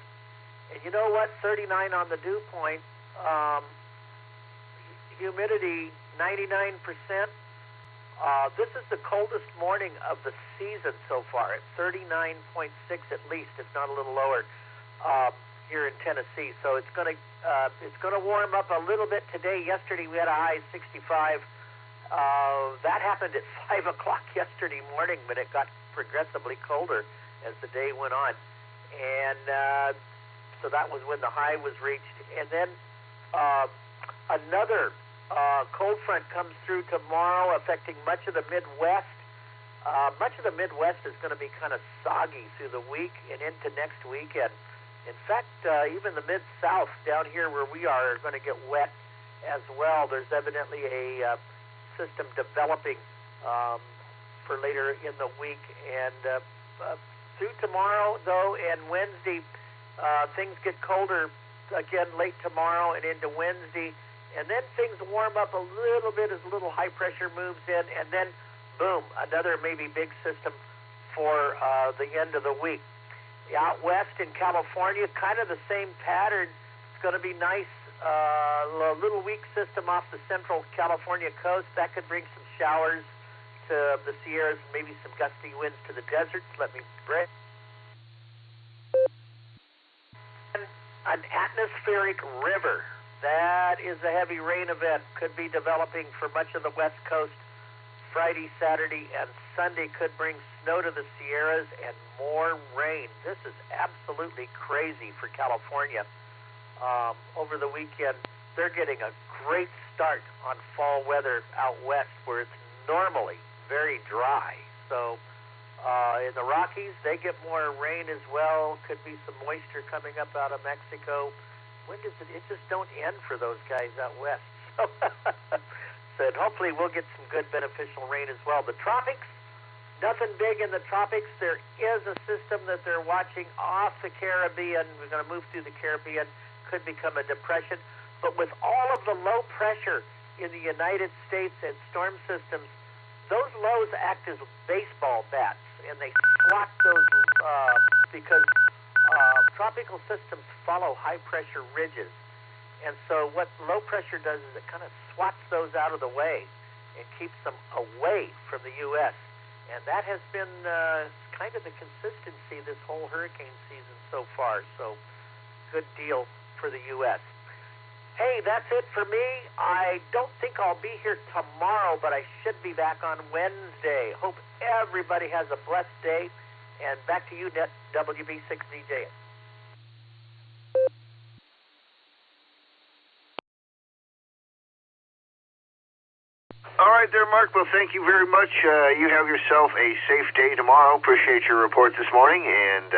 Speaker 4: And you know what? 39 on the dew point. humidity 99%. This is the coldest morning of the season so far at 39.6 at least, if not a little lower, here in Tennessee. So it's going to warm up a little bit today. Yesterday we had a high of 65. That happened at 5 o'clock yesterday morning, but it got progressively colder as the day went on. And so that was when the high was reached. And then another cold front comes through tomorrow, affecting much of the Midwest. Much of the Midwest is going to be kind of soggy through the week and into next weekend. In fact, even the Mid-South down here where we are going to get wet as well. There's evidently a system developing for later in the week. And through tomorrow, though, and Wednesday, things get colder again late tomorrow and into Wednesday. And then things warm up a little bit as a little high pressure moves in, and then, boom, another maybe big system for the end of the week. Out west in California, kind of the same pattern. It's going to be nice, a little weak system off the central California coast. That could bring some showers to the Sierras, maybe some gusty winds to the deserts. Let me break. An atmospheric river. That is a heavy rain event. Could be developing for much of the West Coast. Friday, Saturday, and Sunday could bring snow to the Sierras and more rain. This is absolutely crazy for California. Over the weekend, they're getting a great start on fall weather out west where it's normally very dry. So in the Rockies, they get more rain as well. Could be some moisture coming up out of Mexico. When does it just don't end for those guys out west. So hopefully we'll get some good beneficial rain as well. The tropics, nothing big in the tropics. There is a system that they're watching off the Caribbean. We're going to move through the Caribbean. Could become a depression. But with all of the low pressure in the United States and storm systems, those lows act as baseball bats, and they swat those because tropical systems follow high-pressure ridges. And so what low pressure does is it kind of swats those out of the way and keeps them away from the U.S. And that has been kind of the consistency this whole hurricane season so far. So good deal for the U.S. Hey, that's it for me. I don't think I'll be here tomorrow, but I should be back on Wednesday. Hope everybody has a blessed day. And back to you, WB6DJ.
Speaker 7: All right there, Mark. Well, thank you very much. You have yourself a safe day tomorrow. Appreciate your report this morning, and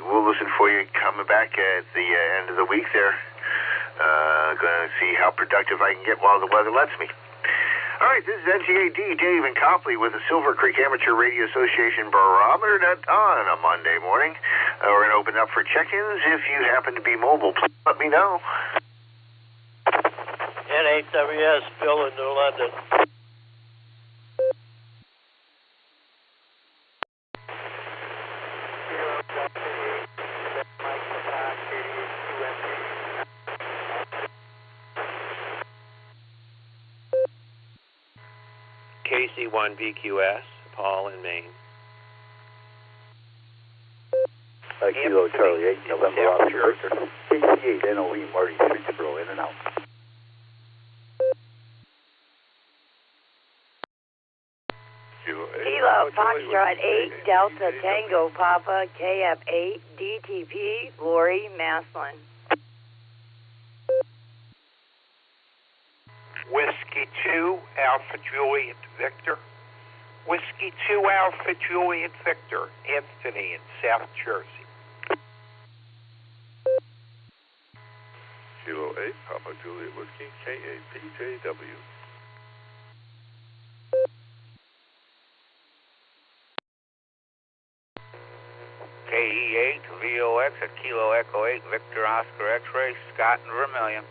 Speaker 7: we'll listen for you coming back at the end of the week there. Going to see how productive I can get while the weather lets me. All right, this is NCAD Dave and Copley with the Silvercreek Amateur Radio Association Barometer Net on a Monday morning. We're going to open up for check-ins. If you happen to be mobile, please let me know.
Speaker 15: NHWS, Bill in New London.
Speaker 20: KC1BQS, Paul in Maine.
Speaker 21: Kilo Charlie 8, November Oscar. KC8, NOE, Marty Streetsboro, in and out.
Speaker 22: Kilo Foxtrot 8, Delta Tango Papa, KF8, DTP, Lori Maslin.
Speaker 23: Whiskey 2, Alpha Juliet Victor. Whiskey 2, Alpha Juliet Victor, Anthony in South Jersey.
Speaker 24: Kilo 8, Papa Juliet Whiskey, KAPJW.
Speaker 25: KE8, VOX at Kilo Echo 8, Victor Oscar X-Ray, Scott and Vermilion.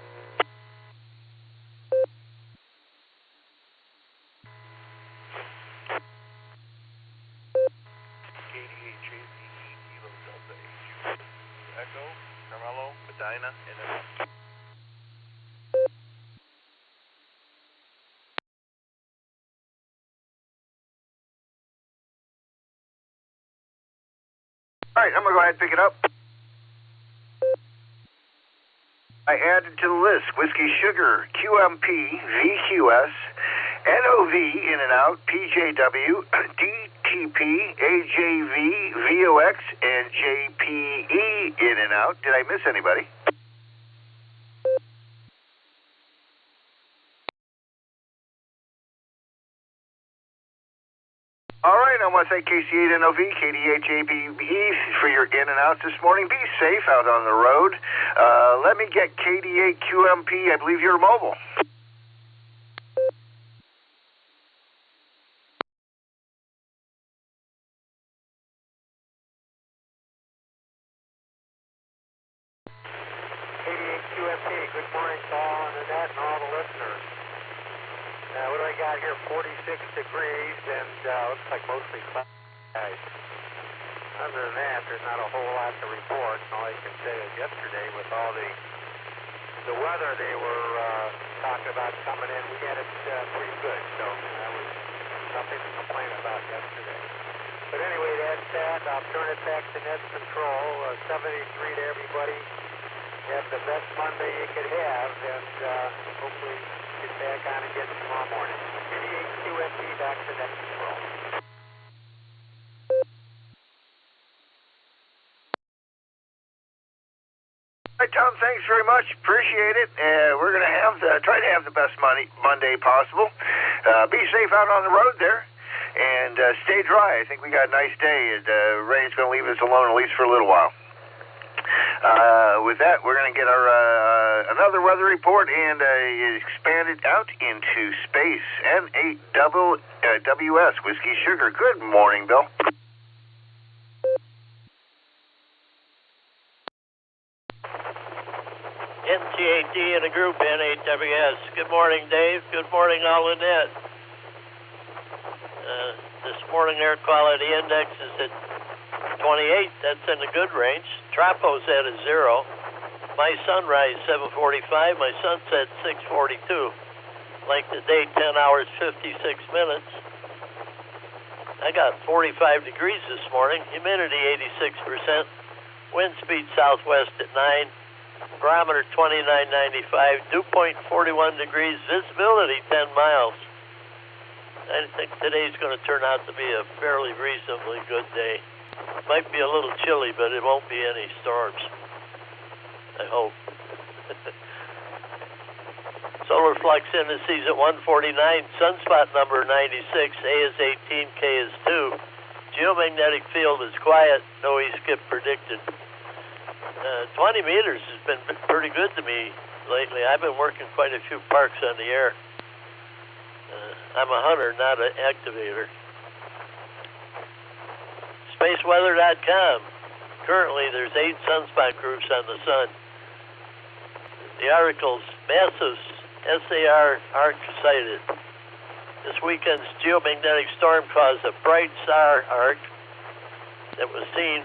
Speaker 2: Echo, Carmelo, Medina, and
Speaker 7: right, I'm going to go ahead and pick it up. I added to the list Whiskey Sugar, QMP, VQS, NOV, in and out, PJW, DTP, AJV, VOX, and JPE, in and out. Did I miss anybody? All right, I want to thank KC8NOV, KDHABE for your in and outs this morning. Be safe out on the road. Let me get KD8QMP. I believe you're mobile.
Speaker 11: KD8QMP, good morning, Paul and Annette and all the listeners. What do I got here? 46 degrees and looks like mostly cloudy skies. Other than that, there's not a whole lot to report. All I can say is yesterday with all the weather they were talking about coming in, we had it pretty good. So that was nothing to complain about yesterday. But anyway, that's that. I'll turn it back to Net Control. 73 to everybody. Have the best Monday you could have, and hopefully get back on again tomorrow morning. KD8QMP back to Net Control.
Speaker 7: All right, Tom, thanks very much. Appreciate it. We're going to try to have the best Monday possible. Be safe out on the road there, and stay dry. I think we got a nice day. Rain's going to leave us alone at least for a little while. With that, we're going to get our another weather report and expand it out into space. N8WS, Whiskey Sugar. Good morning, Bill.
Speaker 1: NTAD in a group, N8WS. Good morning, Dave. Good morning, all in net. This morning air quality index is at 28. That's in the good range. Trapo's at a 0. My sunrise 7:45. My sunset 6:42. Length of day 10 hours 56 minutes. I got 45 degrees this morning. Humidity 86%. Wind speed southwest at 9. Barometer 2995. Dew point 41 degrees. Visibility 10 miles. I think today's going to turn out to be a fairly reasonably good day. Might be a little chilly, but it won't be any storms. I hope. Solar flux indices at 149. Sunspot number 96. A is 18. K is 2. Geomagnetic field is quiet. No E-skip predicted. 20 meters has been pretty good to me lately. I've been working quite a few parks on the air. I'm a hunter, not an activator. SpaceWeather.com. Currently, there's 8 sunspot groups on the sun. The article's massive SAR arc sighted. This weekend's geomagnetic storm caused a bright SAR arc that was seen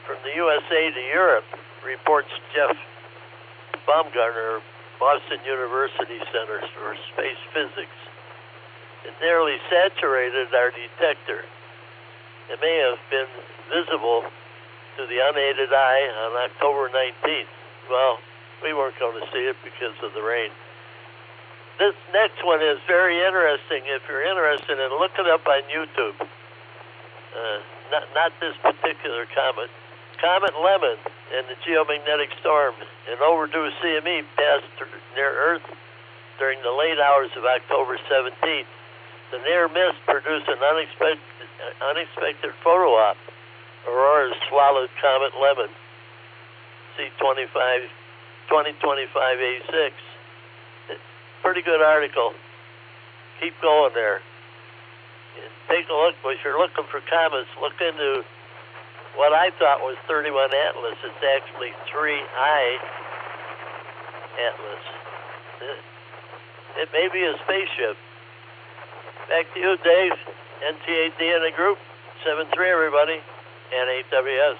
Speaker 1: from the USA to Europe, reports Jeff Baumgartner, Boston University Center for Space Physics. It nearly saturated our detector. It may have been visible to the unaided eye on October 19th. Well, we weren't going to see it because of the rain. This next one is very interesting. If you're interested in it, look it up on YouTube. Not this particular comet. Comet Lemon and the geomagnetic storm, an overdue CME passed near Earth during the late hours of October 17th. The near miss produced an unexpected photo op. Aurora's swallowed Comet Lemon. See 2025A6. Pretty good article. Keep going there. And take a look. If you're looking for comets, look into what I thought was 31 Atlas. It's actually 3I Atlas. It may be a spaceship. Back to you, Dave. NTAD in a group. 7-3, everybody. N8WS.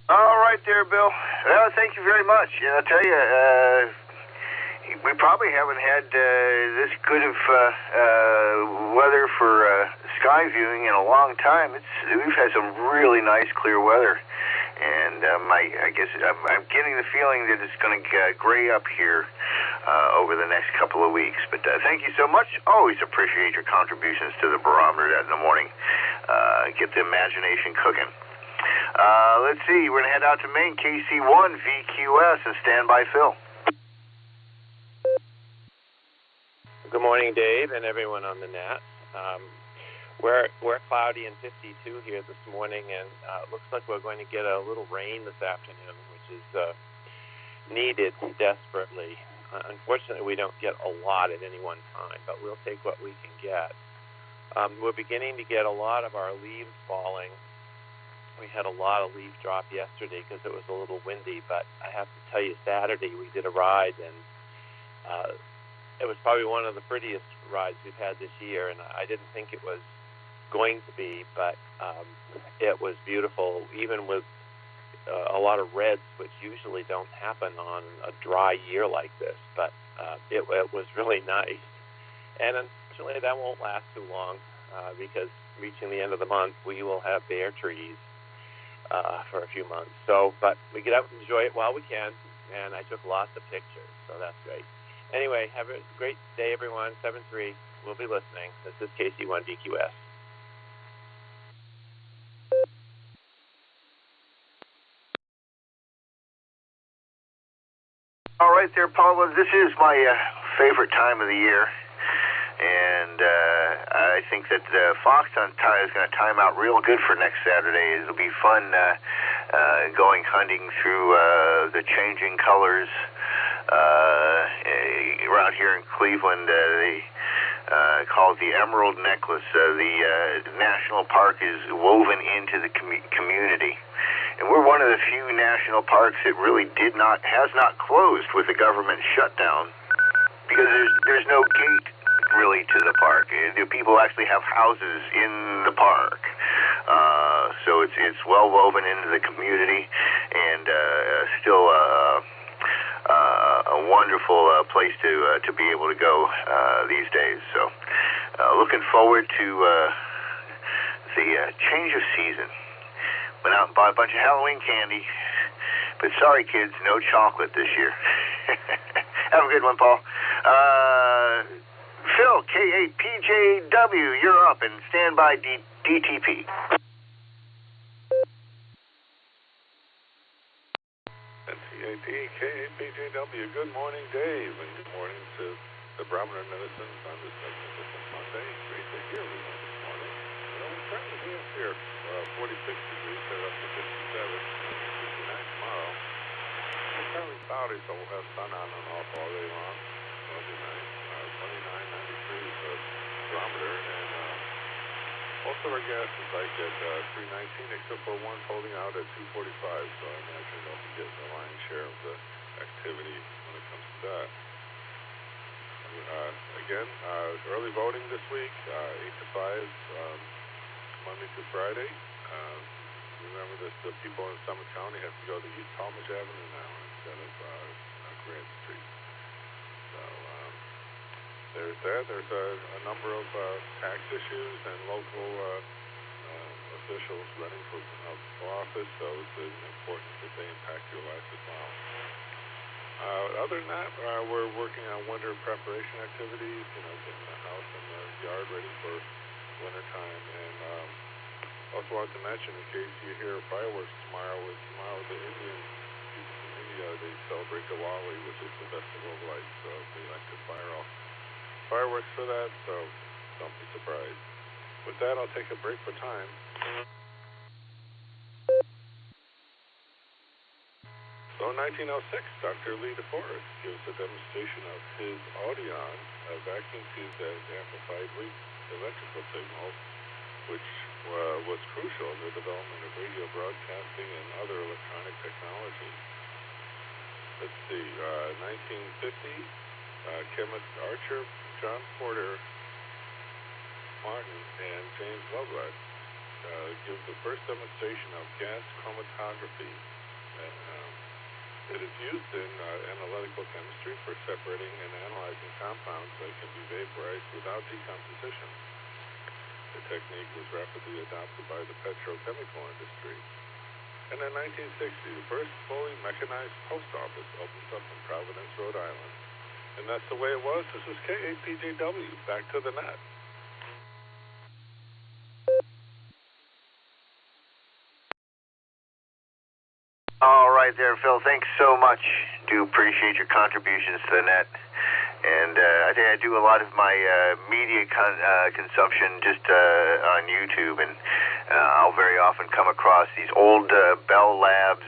Speaker 7: All right there, Bill. Well, thank you very much. And I'll tell you, we probably haven't had this good of weather for sky viewing in a long time. We've had some really nice clear weather, and I guess I'm getting the feeling that it's going to gray up here over the next couple of weeks. But thank you so much. Always appreciate your contributions to the Barometer Net in the morning. Get the imagination cooking. Let's see. We're going to head out to Maine, KC1 VQS, and stand by Phil.
Speaker 20: Good morning, Dave, and everyone on the net. We're cloudy and 52 here this morning, and it looks like we're going to get a little rain this afternoon, which is needed desperately. Unfortunately, we don't get a lot at any one time, but we'll take what we can get. We're beginning to get a lot of our leaves falling. We had a lot of leaf drop yesterday because it was a little windy, but I have to tell you, Saturday we did a ride, and it was probably one of the prettiest rides we've had this year, and I didn't think it was going to be, but it was beautiful, even with a lot of reds, which usually don't happen on a dry year like this, but it was really nice. And unfortunately, that won't last too long because reaching the end of the month, we will have bare trees for a few months. So, but we get out and enjoy it while we can, and I took lots of pictures, so that's great. Anyway, have a great day, everyone. 7-3, we'll be listening. This is KC1 DQS.
Speaker 7: All right there, Paula. This is my favorite time of the year, and I think that Foxton is going to time out real good for next Saturday. It'll be fun going hunting through the changing colors. Around here in Cleveland, they call it the Emerald Necklace. The national park is woven into the community, and we're one of the few national parks that really has not closed with the government shutdown, because there's no gate really to the park. People actually have houses in the park, so it's well woven into the community, and still a wonderful place to be able to go these days. So looking forward to the change of season. Went out and bought a bunch of Halloween candy, but sorry kids, no chocolate this year. Have a good one, Paul. Phil, K8PJW, you're up, and stand by DTP.
Speaker 24: NTAP, K8PJW, good morning, Dave, and good morning to the Barometer Netizens on this magnificent Monday. Great to hear everyone this morning. We're trying to be up here, 46 degrees, set up to 57, 59 tomorrow. It's fairly cloudy, so we'll have sun on and off all day long. That'll be nice. 29, 93 is the barometer, and most of our gas is like at 319, except for one holding out at 245, so I imagine they'll be getting the lion's share of the activity when it comes to that. Again, early voting this week, 8 to 5, Monday through Friday. Remember this, the people in Summit County have to go to East Talmadge Avenue now instead of Grant Street. So there's that. There's a number of tax issues and local officials running for office, so it's important that they impact your life as well. Other than that, we're working on winter preparation activities, getting the house and the yard ready for winter time. And also wanted to mention, in case you hear fireworks tomorrow the Indians in India, they celebrate Diwali, which is the festival of lights, so they like to fire off fireworks for that, so don't be surprised. With that, I'll take a break for time. So in 1906, Dr. Lee DeForest gives a demonstration of his Audion, a vacuum tube that amplified weak electrical signals, which was crucial in the development of radio broadcasting and other electronic technology. Let's see, 1950, chemist Archer, John Porter, Martin, and James Lovelock give the first demonstration of gas chromatography. It is used in analytical chemistry for separating and analyzing compounds that can be vaporized without decomposition. The technique was rapidly adopted by the petrochemical industry. And in 1960, the first fully mechanized post office opens up in Providence, Rhode Island. And that's the way it was. This was KAPJW, back to the net.
Speaker 7: All right there, Phil. Thanks so much. Do appreciate your contributions to the net. And I think I do a lot of my media consumption just on YouTube, and I'll very often come across these old Bell Labs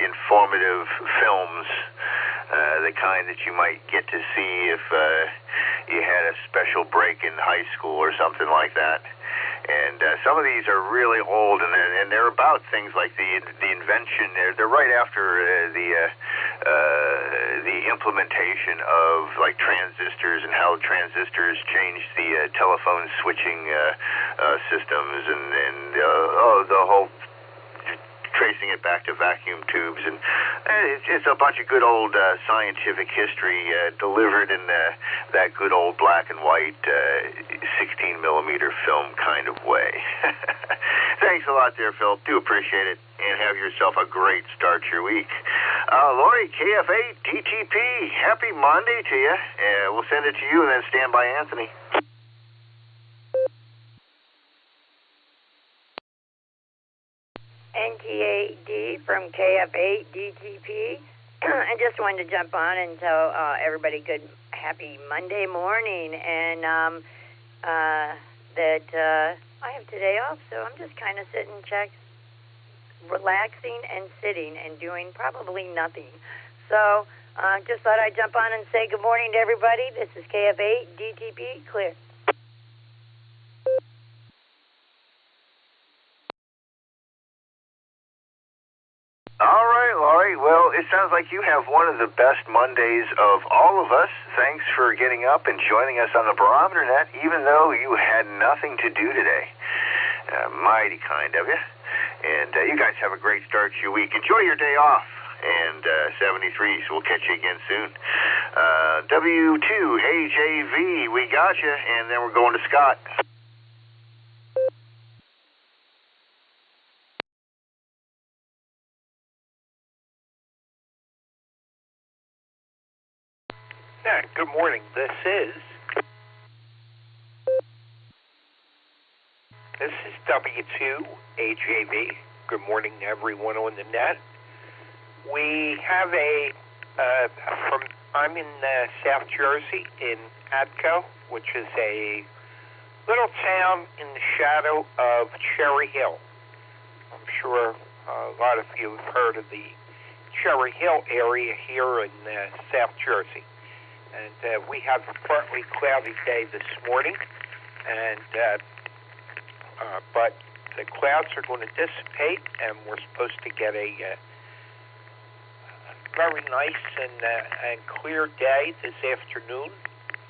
Speaker 7: informative films, the kind that you might get to see if you had a special break in high school or something like that. And some of these are really old, and they're about things like the invention. They're right after the implementation of like transistors and how transistors changed the telephone switching systems, and the whole tracing it back to vacuum tubes, and it's a bunch of good old scientific history delivered in that good old black and white 16mm film kind of way. Thanks a lot there, Phil. Do appreciate it, and have yourself a great start to your week. Lori, KF8 DTP, happy Monday to you. We'll send it to you, and then stand by Anthony.
Speaker 22: NTAD from KF8 DTP. I just wanted to jump on and tell everybody good, happy Monday morning, and that I have today off, so I'm just kind of sitting, relaxing and sitting and doing probably nothing. So just thought I'd jump on and say good morning to everybody. This is KF8 DTP, clear.
Speaker 7: All right, Laurie. Well, it sounds like you have one of the best Mondays of all of us. Thanks for getting up and joining us on the Barometer Net, even though you had nothing to do today. Mighty kind of you. And you guys have a great start to your week. Enjoy your day off. And 73, so we'll catch you again soon. W2AJV, we got you. And then we're going to Scott.
Speaker 23: Yeah, good morning. This is W2AJV. Good morning to everyone on the net. We have I'm in South Jersey in Atco, which is a little town in the shadow of Cherry Hill. I'm sure a lot of you have heard of the Cherry Hill area here in South Jersey. And we have a partly cloudy day this morning, and but the clouds are going to dissipate, and we're supposed to get a very nice and clear day this afternoon,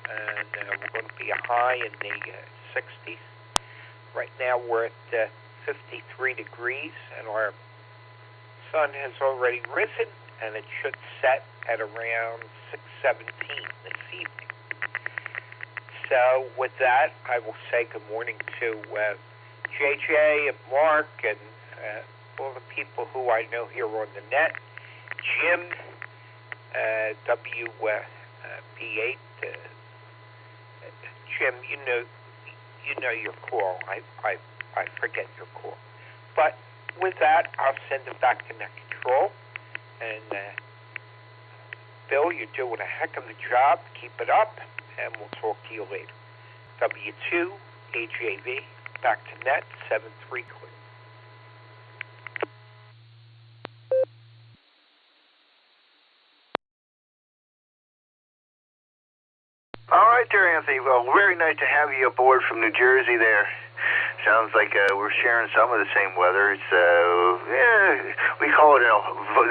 Speaker 23: and we're going to be a high in the 60s. Right now we're at 53 degrees, and our sun has already risen, and it should set at around 6:17 this evening. So with that, I will say good morning to JJ and Mark and all the people who I know here on the net. Jim, WB8, Jim, you know your call. I forget your call. But with that, I'll send it back to Net Control. And Bill, you're doing a heck of a job. Keep it up, and we'll talk to you later. W2AJV, back to net, 7-3 clear.
Speaker 7: All right there, Anthony. Well, very nice to have you aboard from New Jersey there. Sounds like we're sharing some of the same weather. It's, we call it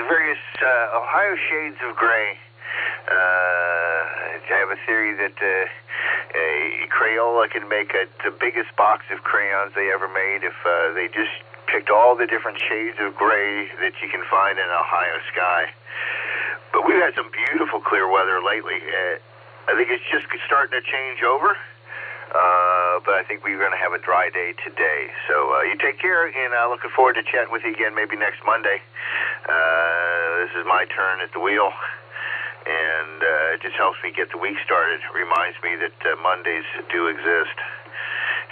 Speaker 7: various Ohio shades of gray. I have a theory that Crayola can make the biggest box of crayons they ever made if they just picked all the different shades of gray that you can find in Ohio sky. But we've had some beautiful clear weather lately. I think it's just starting to change over. But I think we're going to have a dry day today. So you take care, and looking forward to chatting with you again maybe next Monday. This is my turn at the wheel, and it just helps me get the week started. It reminds me that Mondays do exist,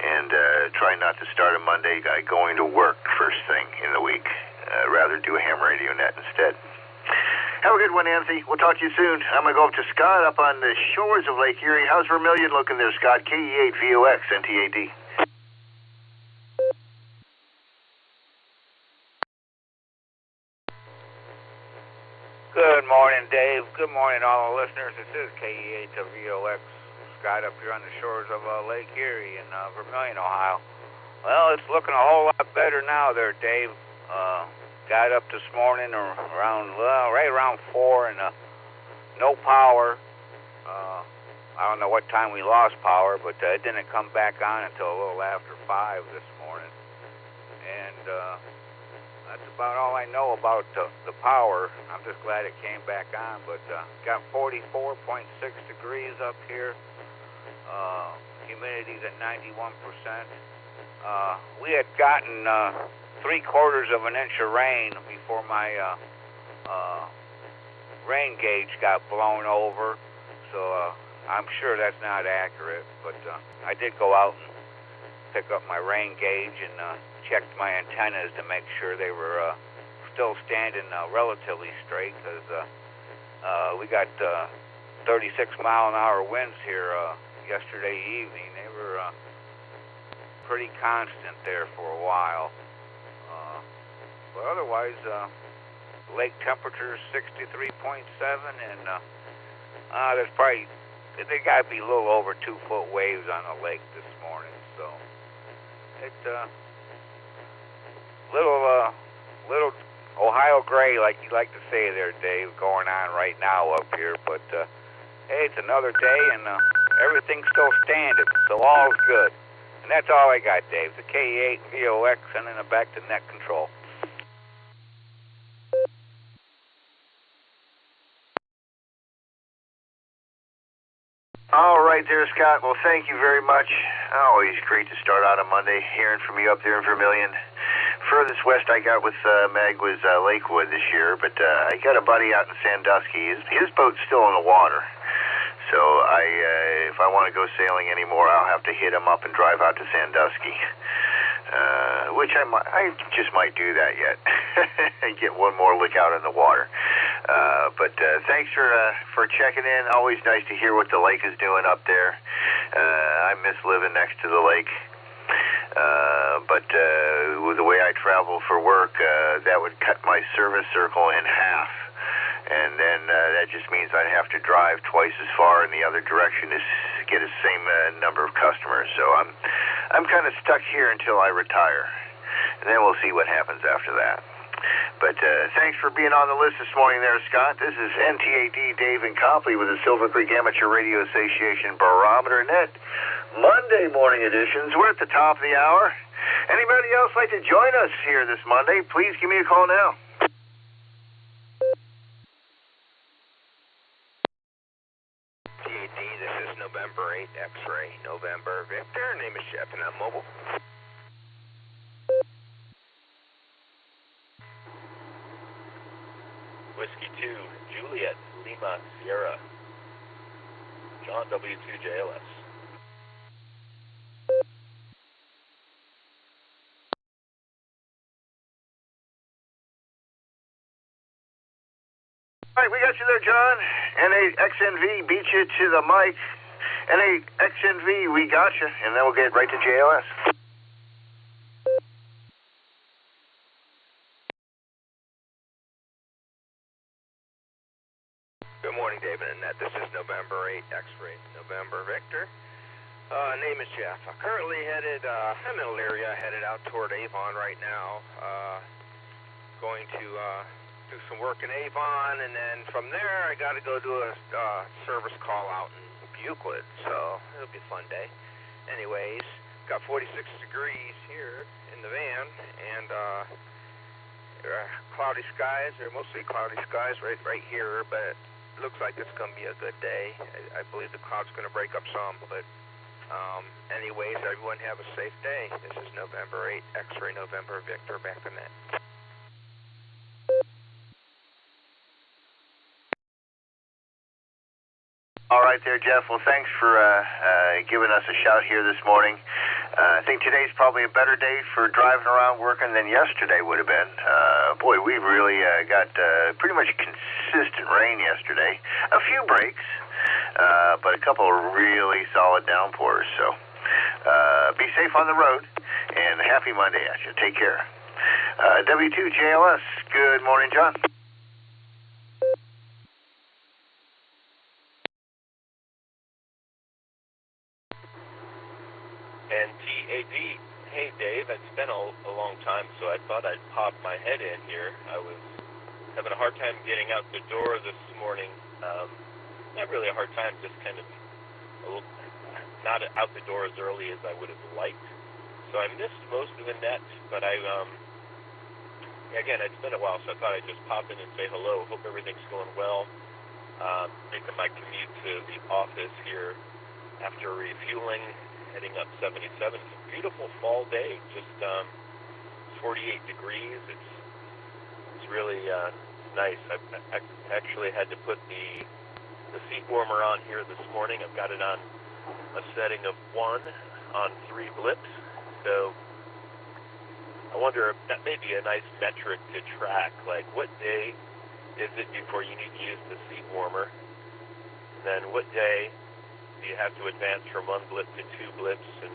Speaker 7: and try not to start a Monday going to work first thing in the week. Rather do a ham radio net instead. Have a good one, Anthony. We'll talk to you soon. I'm going to go up to Scott up on the shores of Lake Erie. How's Vermilion looking there, Scott? KE8VOX, NTAD.
Speaker 25: Good morning, Dave. Good morning, all the listeners. This is KE8VOX, Scott up here on the shores of Lake Erie in Vermilion, Ohio. Well, it's looking a whole lot better now there, Dave. Got up this morning right around 4 and no power. I don't know what time we lost power, but it didn't come back on until a little after 5 this morning. And that's about all I know about the power. I'm just glad it came back on, but got 44.6 degrees up here. Humidity's at 91%. We had gotten 3/4 of an inch of rain before my rain gauge got blown over, so I'm sure that's not accurate, but I did go out and pick up my rain gauge and checked my antennas to make sure they were still standing relatively straight, because we got 36-mile-an-hour winds here yesterday evening. They were pretty constant there for a while. But otherwise, lake temperature is 63.7, and there's probably, they got to be a little over 2-foot waves on the lake this morning. So it's little Ohio gray, like you like to say there, Dave, going on right now up here. But hey, it's another day, and everything's still standing, so all's good. And that's all I got, Dave. The KE8VOX sending it back to net control.
Speaker 7: All right there, Scott. Well, thank you very much. Always great to start out on Monday, hearing from you up there in Vermilion. Furthest west I got with Meg was Lakewood this year, but I got a buddy out in Sandusky. His boat's still in the water, so if I want to go sailing anymore, I'll have to hit him up and drive out to Sandusky, which I just might do that yet and get one more look out in the water. But thanks for checking in. Always nice to hear what the lake is doing up there. I miss living next to the lake. But with the way I travel for work, that would cut my service circle in half. And then that just means I'd have to drive twice as far in the other direction to get the same number of customers. So I'm kind of stuck here until I retire. And then we'll see what happens after that. But thanks for being on the list this morning there, Scott. This is NTAD Dave and Copley with the Silvercreek Amateur Radio Association Barometer Net Monday morning editions. We're at the top of the hour. Anybody else like to join us here this Monday? Please give me a call now.
Speaker 8: TAD, this is November 8, X-ray, November Victor. Name is Jeff, and I'm mobile.
Speaker 9: Whiskey 2, Juliet, Lima, Sierra, John W2JLS.
Speaker 7: All right, we got you there, John. NAXNV beat you to the mic. NAXNV, we got you, and then we'll get right to JLS.
Speaker 8: Good morning, David and Annette. This is November 8, X-ray, November Victor. Name is Jeff. Currently headed, I'm in Elyria, headed out toward Avon right now. Going to do some work in Avon, and then from there I got to go do a service call out in Euclid, so it'll be a fun day. Anyways, got 46 degrees here in the van, and cloudy skies, or mostly cloudy skies right here, but it looks like it's going to be a good day. I believe the cloud's going to break up some, but anyways, everyone have a safe day. This is November 8, X-Ray November, Victor, back to net.
Speaker 7: All right there, Jeff. Well, thanks for giving us a shout here this morning. I think today's probably a better day for driving around working than yesterday would have been. Boy, we really got pretty much consistent rain yesterday. A few breaks, but a couple of really solid downpours. So be safe on the road, and happy Monday at you. Take care. W2JLS, good morning, John.
Speaker 9: And TAD, hey Dave, it's been a long time, so I thought I'd pop my head in here. I was having a hard time getting out the door this morning. Not really a hard time, just kind of not out the door as early as I would have liked. So I missed most of the net, but again, it's been a while, so I thought I'd just pop in and say hello. Hope everything's going well. Making my commute to the office here after refueling, heading up 77. It's a beautiful fall day, just 48 degrees. It's really nice. I actually had to put the seat warmer on here this morning. I've got it on a setting of 1 on 3 blips. So I wonder if that may be a nice metric to track, like what day is it before you need to use the seat warmer? And then what day do you have to advance from 1 blip to 2 blips and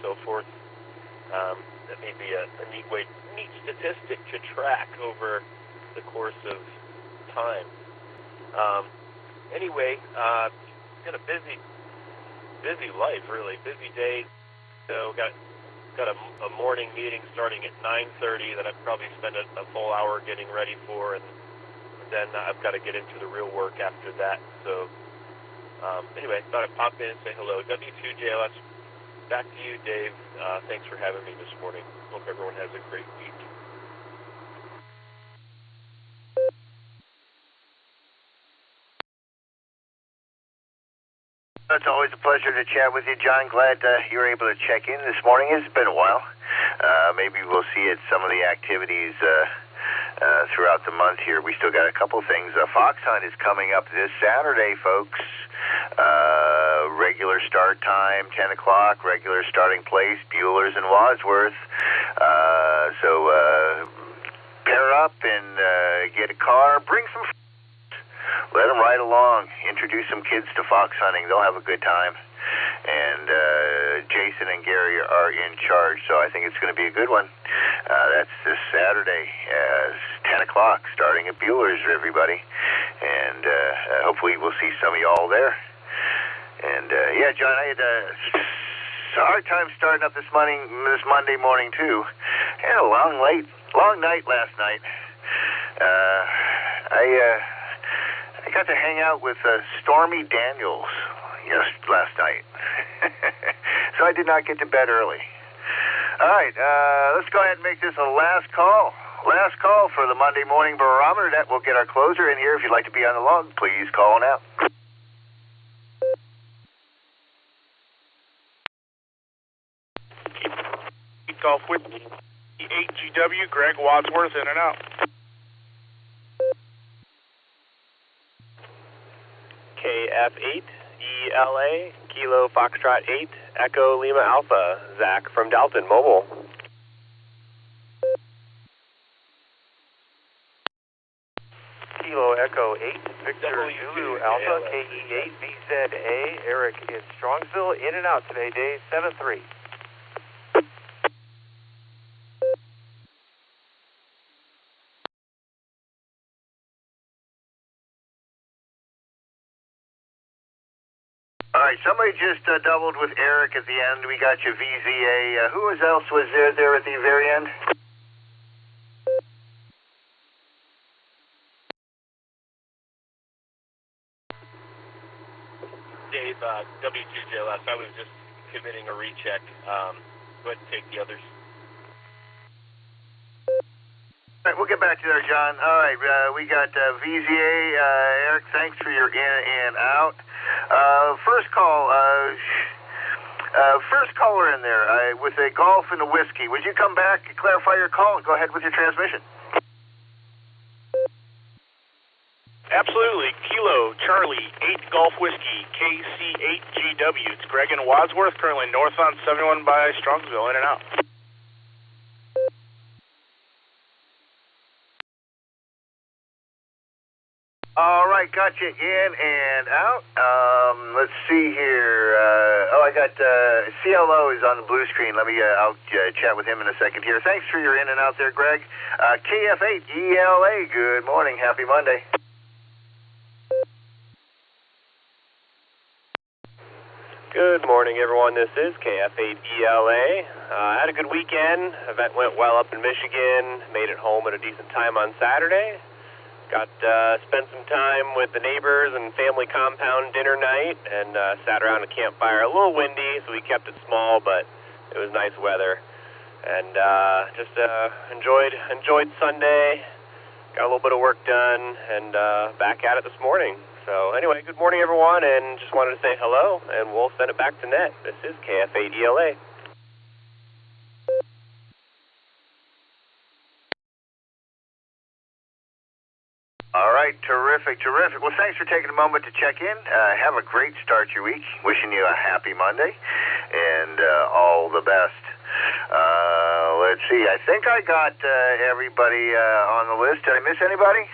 Speaker 9: so forth? That may be a neat statistic to track over the course of time. Anyway, got a busy life, really busy day. So got a morning meeting starting at 9:30 that I've probably spent a full hour getting ready for, and then I've got to get into the real work after that. So anyway, I thought I'd pop in and say hello. W2JLS, back to you, Dave. Thanks for having me this morning. Hope everyone has a great week.
Speaker 7: It's always a pleasure to chat with you, John. Glad you were able to check in this morning. It's been a while. Maybe we'll see at some of the activities throughout the month here. We still got a couple things. Fox Hunt is coming up this Saturday, folks. Regular start time, 10 o'clock, regular starting place, Bueller's and Wadsworth. So pair up and get a car, bring some let them ride along, introduce some kids to fox hunting. They'll have a good time. And Jason and Gary are in charge, so I think it's going to be a good one. That's this Saturday, 10 o'clock, starting at Bueller's, everybody. And hopefully we'll see some of y'all there. And, yeah, John, I had a hard time starting up this Monday morning, too. I had a long night last night. I got to hang out with Stormy Daniels last night. So I did not get to bed early. All right, let's go ahead and make this a last call. Last call for the Monday morning Barometer Net. We'll get our closer in here. If you'd like to be on the log, please call now.
Speaker 5: Keep off with the 8GW, Greg Wadsworth, in and out.
Speaker 10: KF8, ELA, Kilo Foxtrot 8, Echo Lima Alpha, Zach from Dalton Mobile.
Speaker 12: Kilo Echo 8, Victor Zulu Alpha, KE8, BZA, Eric in Strongsville, in and out today, day 7-3.
Speaker 7: All right, somebody just doubled with Eric at the end. We got you VZA. Who else was there at the very end?
Speaker 9: Dave, W2JLS, I was just committing a recheck. Go ahead and take the others.
Speaker 7: All right, we'll get back to there, John. All right, we got VZA. Eric, thanks for your in and out. First caller in there with a golf and a whiskey. Would you come back and clarify your call and go ahead with your transmission?
Speaker 5: Absolutely. Kilo Charlie 8 Golf Whiskey KC8GW. It's Greg in Wadsworth, currently north on 71 by Strongsville, in and out.
Speaker 7: All right, got you in and out. Let's see here. I got CLO is on the blue screen. I'll chat with him in a second here. Thanks for your in and out there, Greg. KF8ELA, good morning. Happy Monday.
Speaker 10: Good morning, everyone. This is KF8ELA. Had a good weekend. Event went well up in Michigan. Made it home at a decent time on Saturday. Got spent some time with the neighbors and family compound dinner night, and sat around a campfire. A little windy, so we kept it small, but it was nice weather. And just enjoyed Sunday. Got a little bit of work done, and back at it this morning. So anyway, good morning, everyone, and just wanted to say hello, and we'll send it back to net. This is KF8ELA.
Speaker 7: All right, terrific. Well, thanks for taking a moment to check in. Have a great start to your week. Wishing you a happy Monday, and all the best. Let's see. I think I got everybody on the list. Did I miss anybody?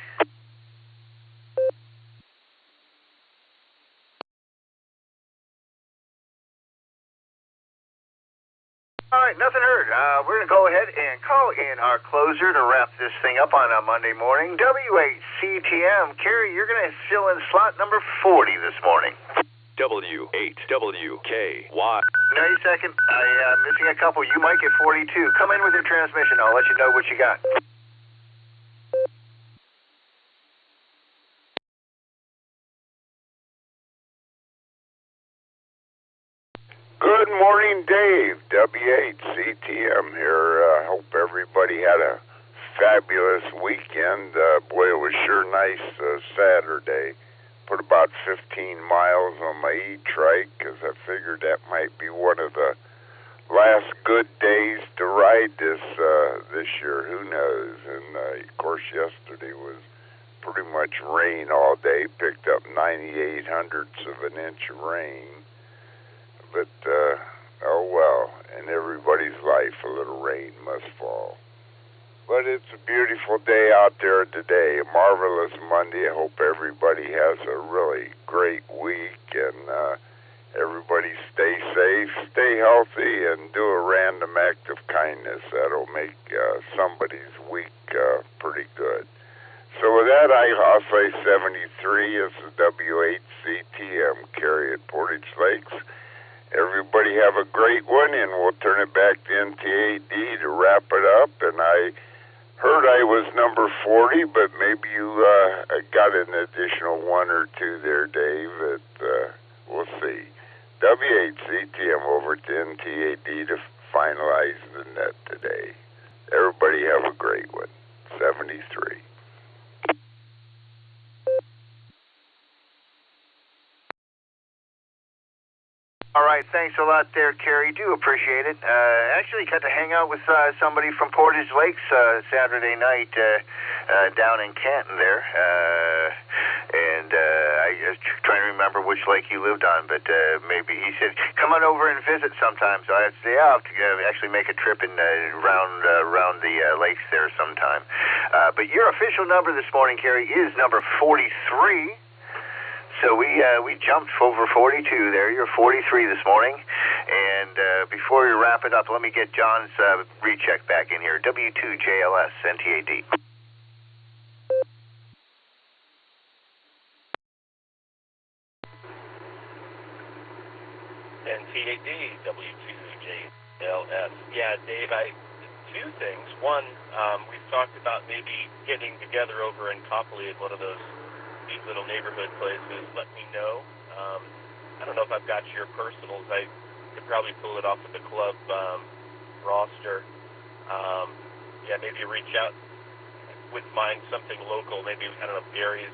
Speaker 7: All right, nothing heard. We're going to go ahead and call in our closer to wrap this thing up on a Monday morning. W8CTM. Kerry, you're going to fill in slot number 40 this morning.
Speaker 13: W8WKY.
Speaker 7: No, a second. I'm missing a couple. You might get 42. Come in with your transmission. I'll let you know what you got.
Speaker 14: Good morning, Dave. W8CTM here. Hope everybody had a fabulous weekend. Boy, it was sure nice Saturday. Put about 15 miles on my e-trike because I figured that might be one of the last good days to ride this year. Who knows? And, of course, yesterday was pretty much rain all day. Picked up 98/100ths of an inch of rain. But, oh well, in everybody's life, a little rain must fall. But it's a beautiful day out there today, a marvelous Monday. I hope everybody has a really great week, and everybody stay safe, stay healthy, and do a random act of kindness. That'll make somebody's week pretty good. So with that, I'll say 73 is the W8CTM carry at Portage Lakes. Everybody have a great one, and we'll turn it back to NTAD to wrap it up. And I heard I was number 40, but maybe you got an additional one or two there, Dave. We'll see. W8CTM over to NTAD to finalize the net today. Everybody have a great one. 73.
Speaker 7: All right, thanks a lot there, Kerry. Do appreciate it. Actually got to hang out with somebody from Portage Lakes Saturday night down in Canton there. And I was trying to remember which lake you lived on, but maybe he said, come on over and visit sometime. So I had to say, yeah, I'll have to actually make a trip around the lakes there sometime. But your official number this morning, Kerry, is number 43. So we jumped over 42 there. You're 43 this morning. And before we wrap it up, let me get John's recheck back in here. W2JLS, NTAD.
Speaker 9: NTAD, W2JLS. Yeah, Dave, two things. One, we've talked about maybe getting together over in Copley at one of those these little neighborhood places. Let me know. I don't know if I've got your personals. I could probably pull it off of the club roster. Yeah, maybe reach out wouldn't mind something local. Maybe, I don't know if Gary's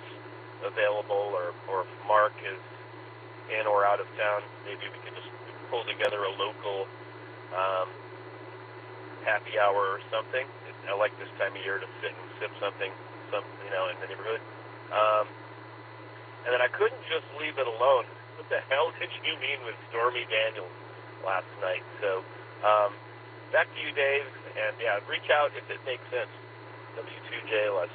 Speaker 9: available or if Mark is in or out of town. Maybe we can just pull together a local happy hour or something. I like this time of year to sit and sip something, in the neighborhood. And then I couldn't just leave it alone. What the hell did you mean with Stormy Daniels last night? So, back to you, Dave. And yeah, reach out if it makes sense. W2JLS.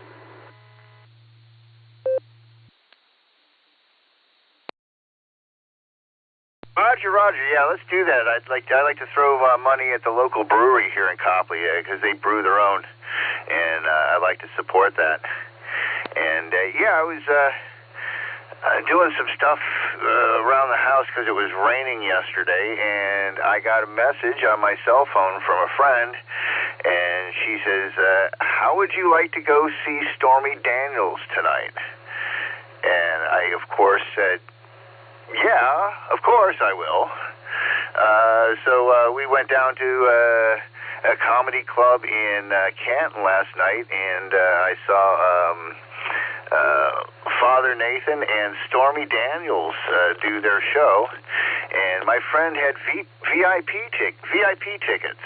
Speaker 7: Roger. Yeah, let's do that. I'd like to throw money at the local brewery here in Copley because they brew their own, and I'd like to support that. And I was doing some stuff around the house because it was raining yesterday, and I got a message on my cell phone from a friend, and she says, "How would you like to go see Stormy Daniels tonight?" And I, of course, said, "Yeah, of course I will." So we went down to a comedy club in Canton last night, and I saw Father Nathan and Stormy Daniels do their show, and my friend had VIP tickets.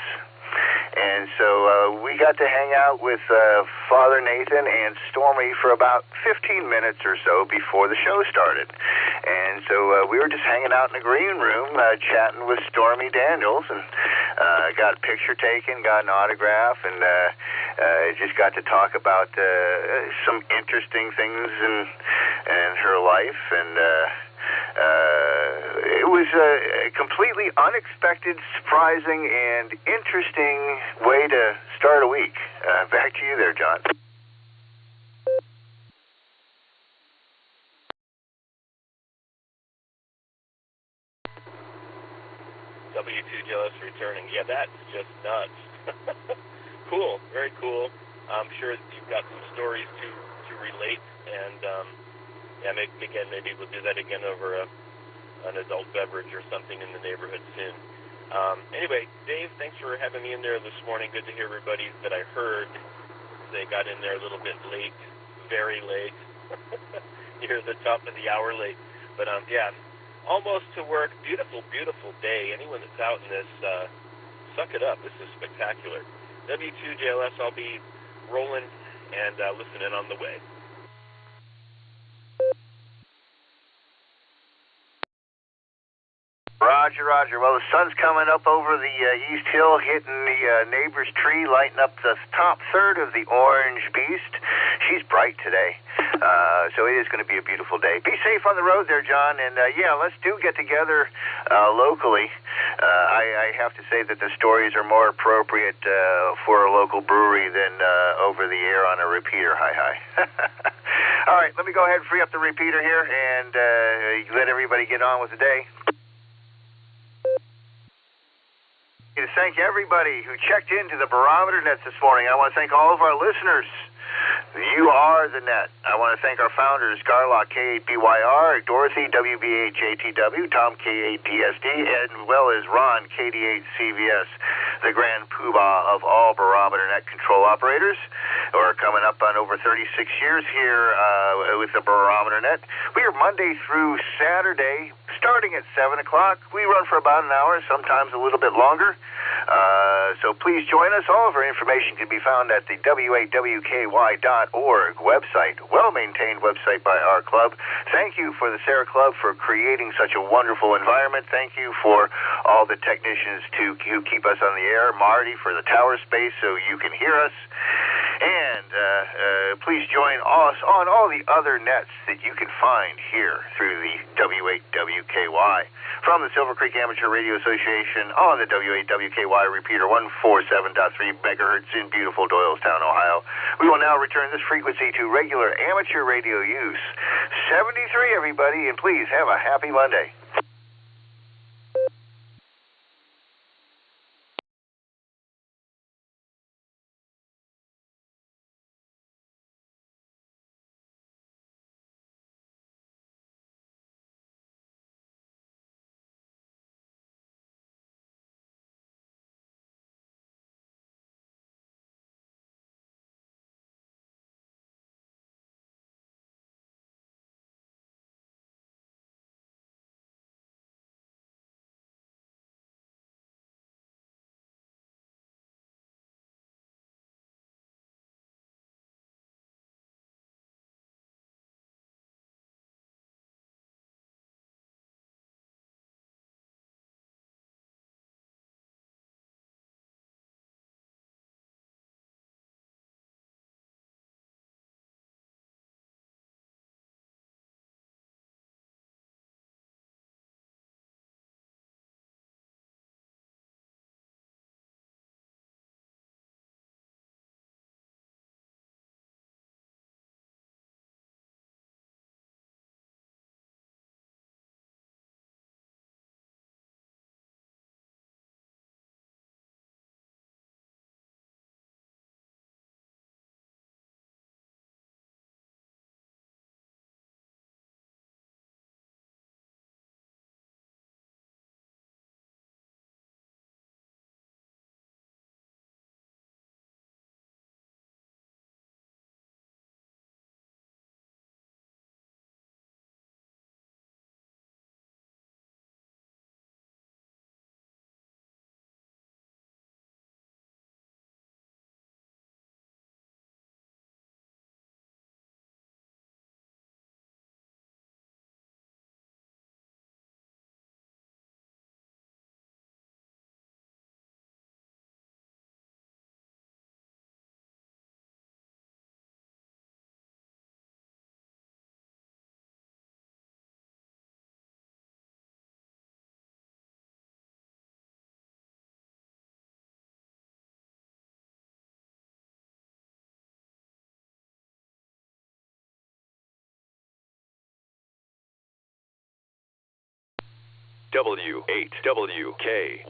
Speaker 7: And so we got to hang out with Father Nathan and Stormy for about 15 minutes or so before the show started. And so we were just hanging out in the green room, chatting with Stormy Daniels, and got a picture taken, got an autograph, and just got to talk about some interesting things in her life. And it was a completely unexpected, surprising, and interesting way to start a week. Back to you there, John.
Speaker 9: W2JLS returning. Yeah, that's just nuts. Cool, very cool. I'm sure you've got some stories to relate, and maybe we'll do that again over an adult beverage or something in the neighborhood soon. Anyway, Dave, thanks for having me in there this morning. Good to hear everybody that I heard. They got in there a little bit late, very late, near the top of the hour late. But almost to work. Beautiful, beautiful day. Anyone that's out in this, suck it up. This is spectacular. W2JLS, I'll be rolling and listening on the way.
Speaker 7: Roger. Well, the sun's coming up over the East Hill, hitting the neighbor's tree, lighting up the top third of the orange beast. She's bright today, so it is going to be a beautiful day. Be safe on the road there, John, and let's get together locally. I have to say that the stories are more appropriate for a local brewery than over the air on a repeater. Hi. All right, let me go ahead and free up the repeater here and let everybody get on with the day. To thank everybody who checked into the Barometer Net this morning. I want to thank all of our listeners. You are the net. I want to thank our founders, Garlock, K8BYR, Dorothy, WB8JTW, Tom, K8DSD, as well as Ron, KD8CVS, the grand poobah of all Barometer Net control operators. We're coming up on over 36 years here with the Barometer Net. We are Monday through Saturday, starting at 7 o'clock. We run for about an hour, sometimes a little bit longer. So please join us. All of our information can be found at the W8WKY.org website, well-maintained website by our club. Thank you for the Sarah Club for creating such a wonderful environment. Thank you for all the technicians who keep us on the air. Marty for the tower space so you can hear us. And please join us on all the other nets that you can find here through the W8WKY. From the Silvercreek Amateur Radio Association on the W8WKY repeater 147.3 megahertz in beautiful Doylestown, Ohio. We will now return this frequency to regular amateur radio use. 73, everybody, and please have a happy Monday.
Speaker 13: W8WKY.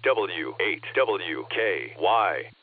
Speaker 13: W8WKY.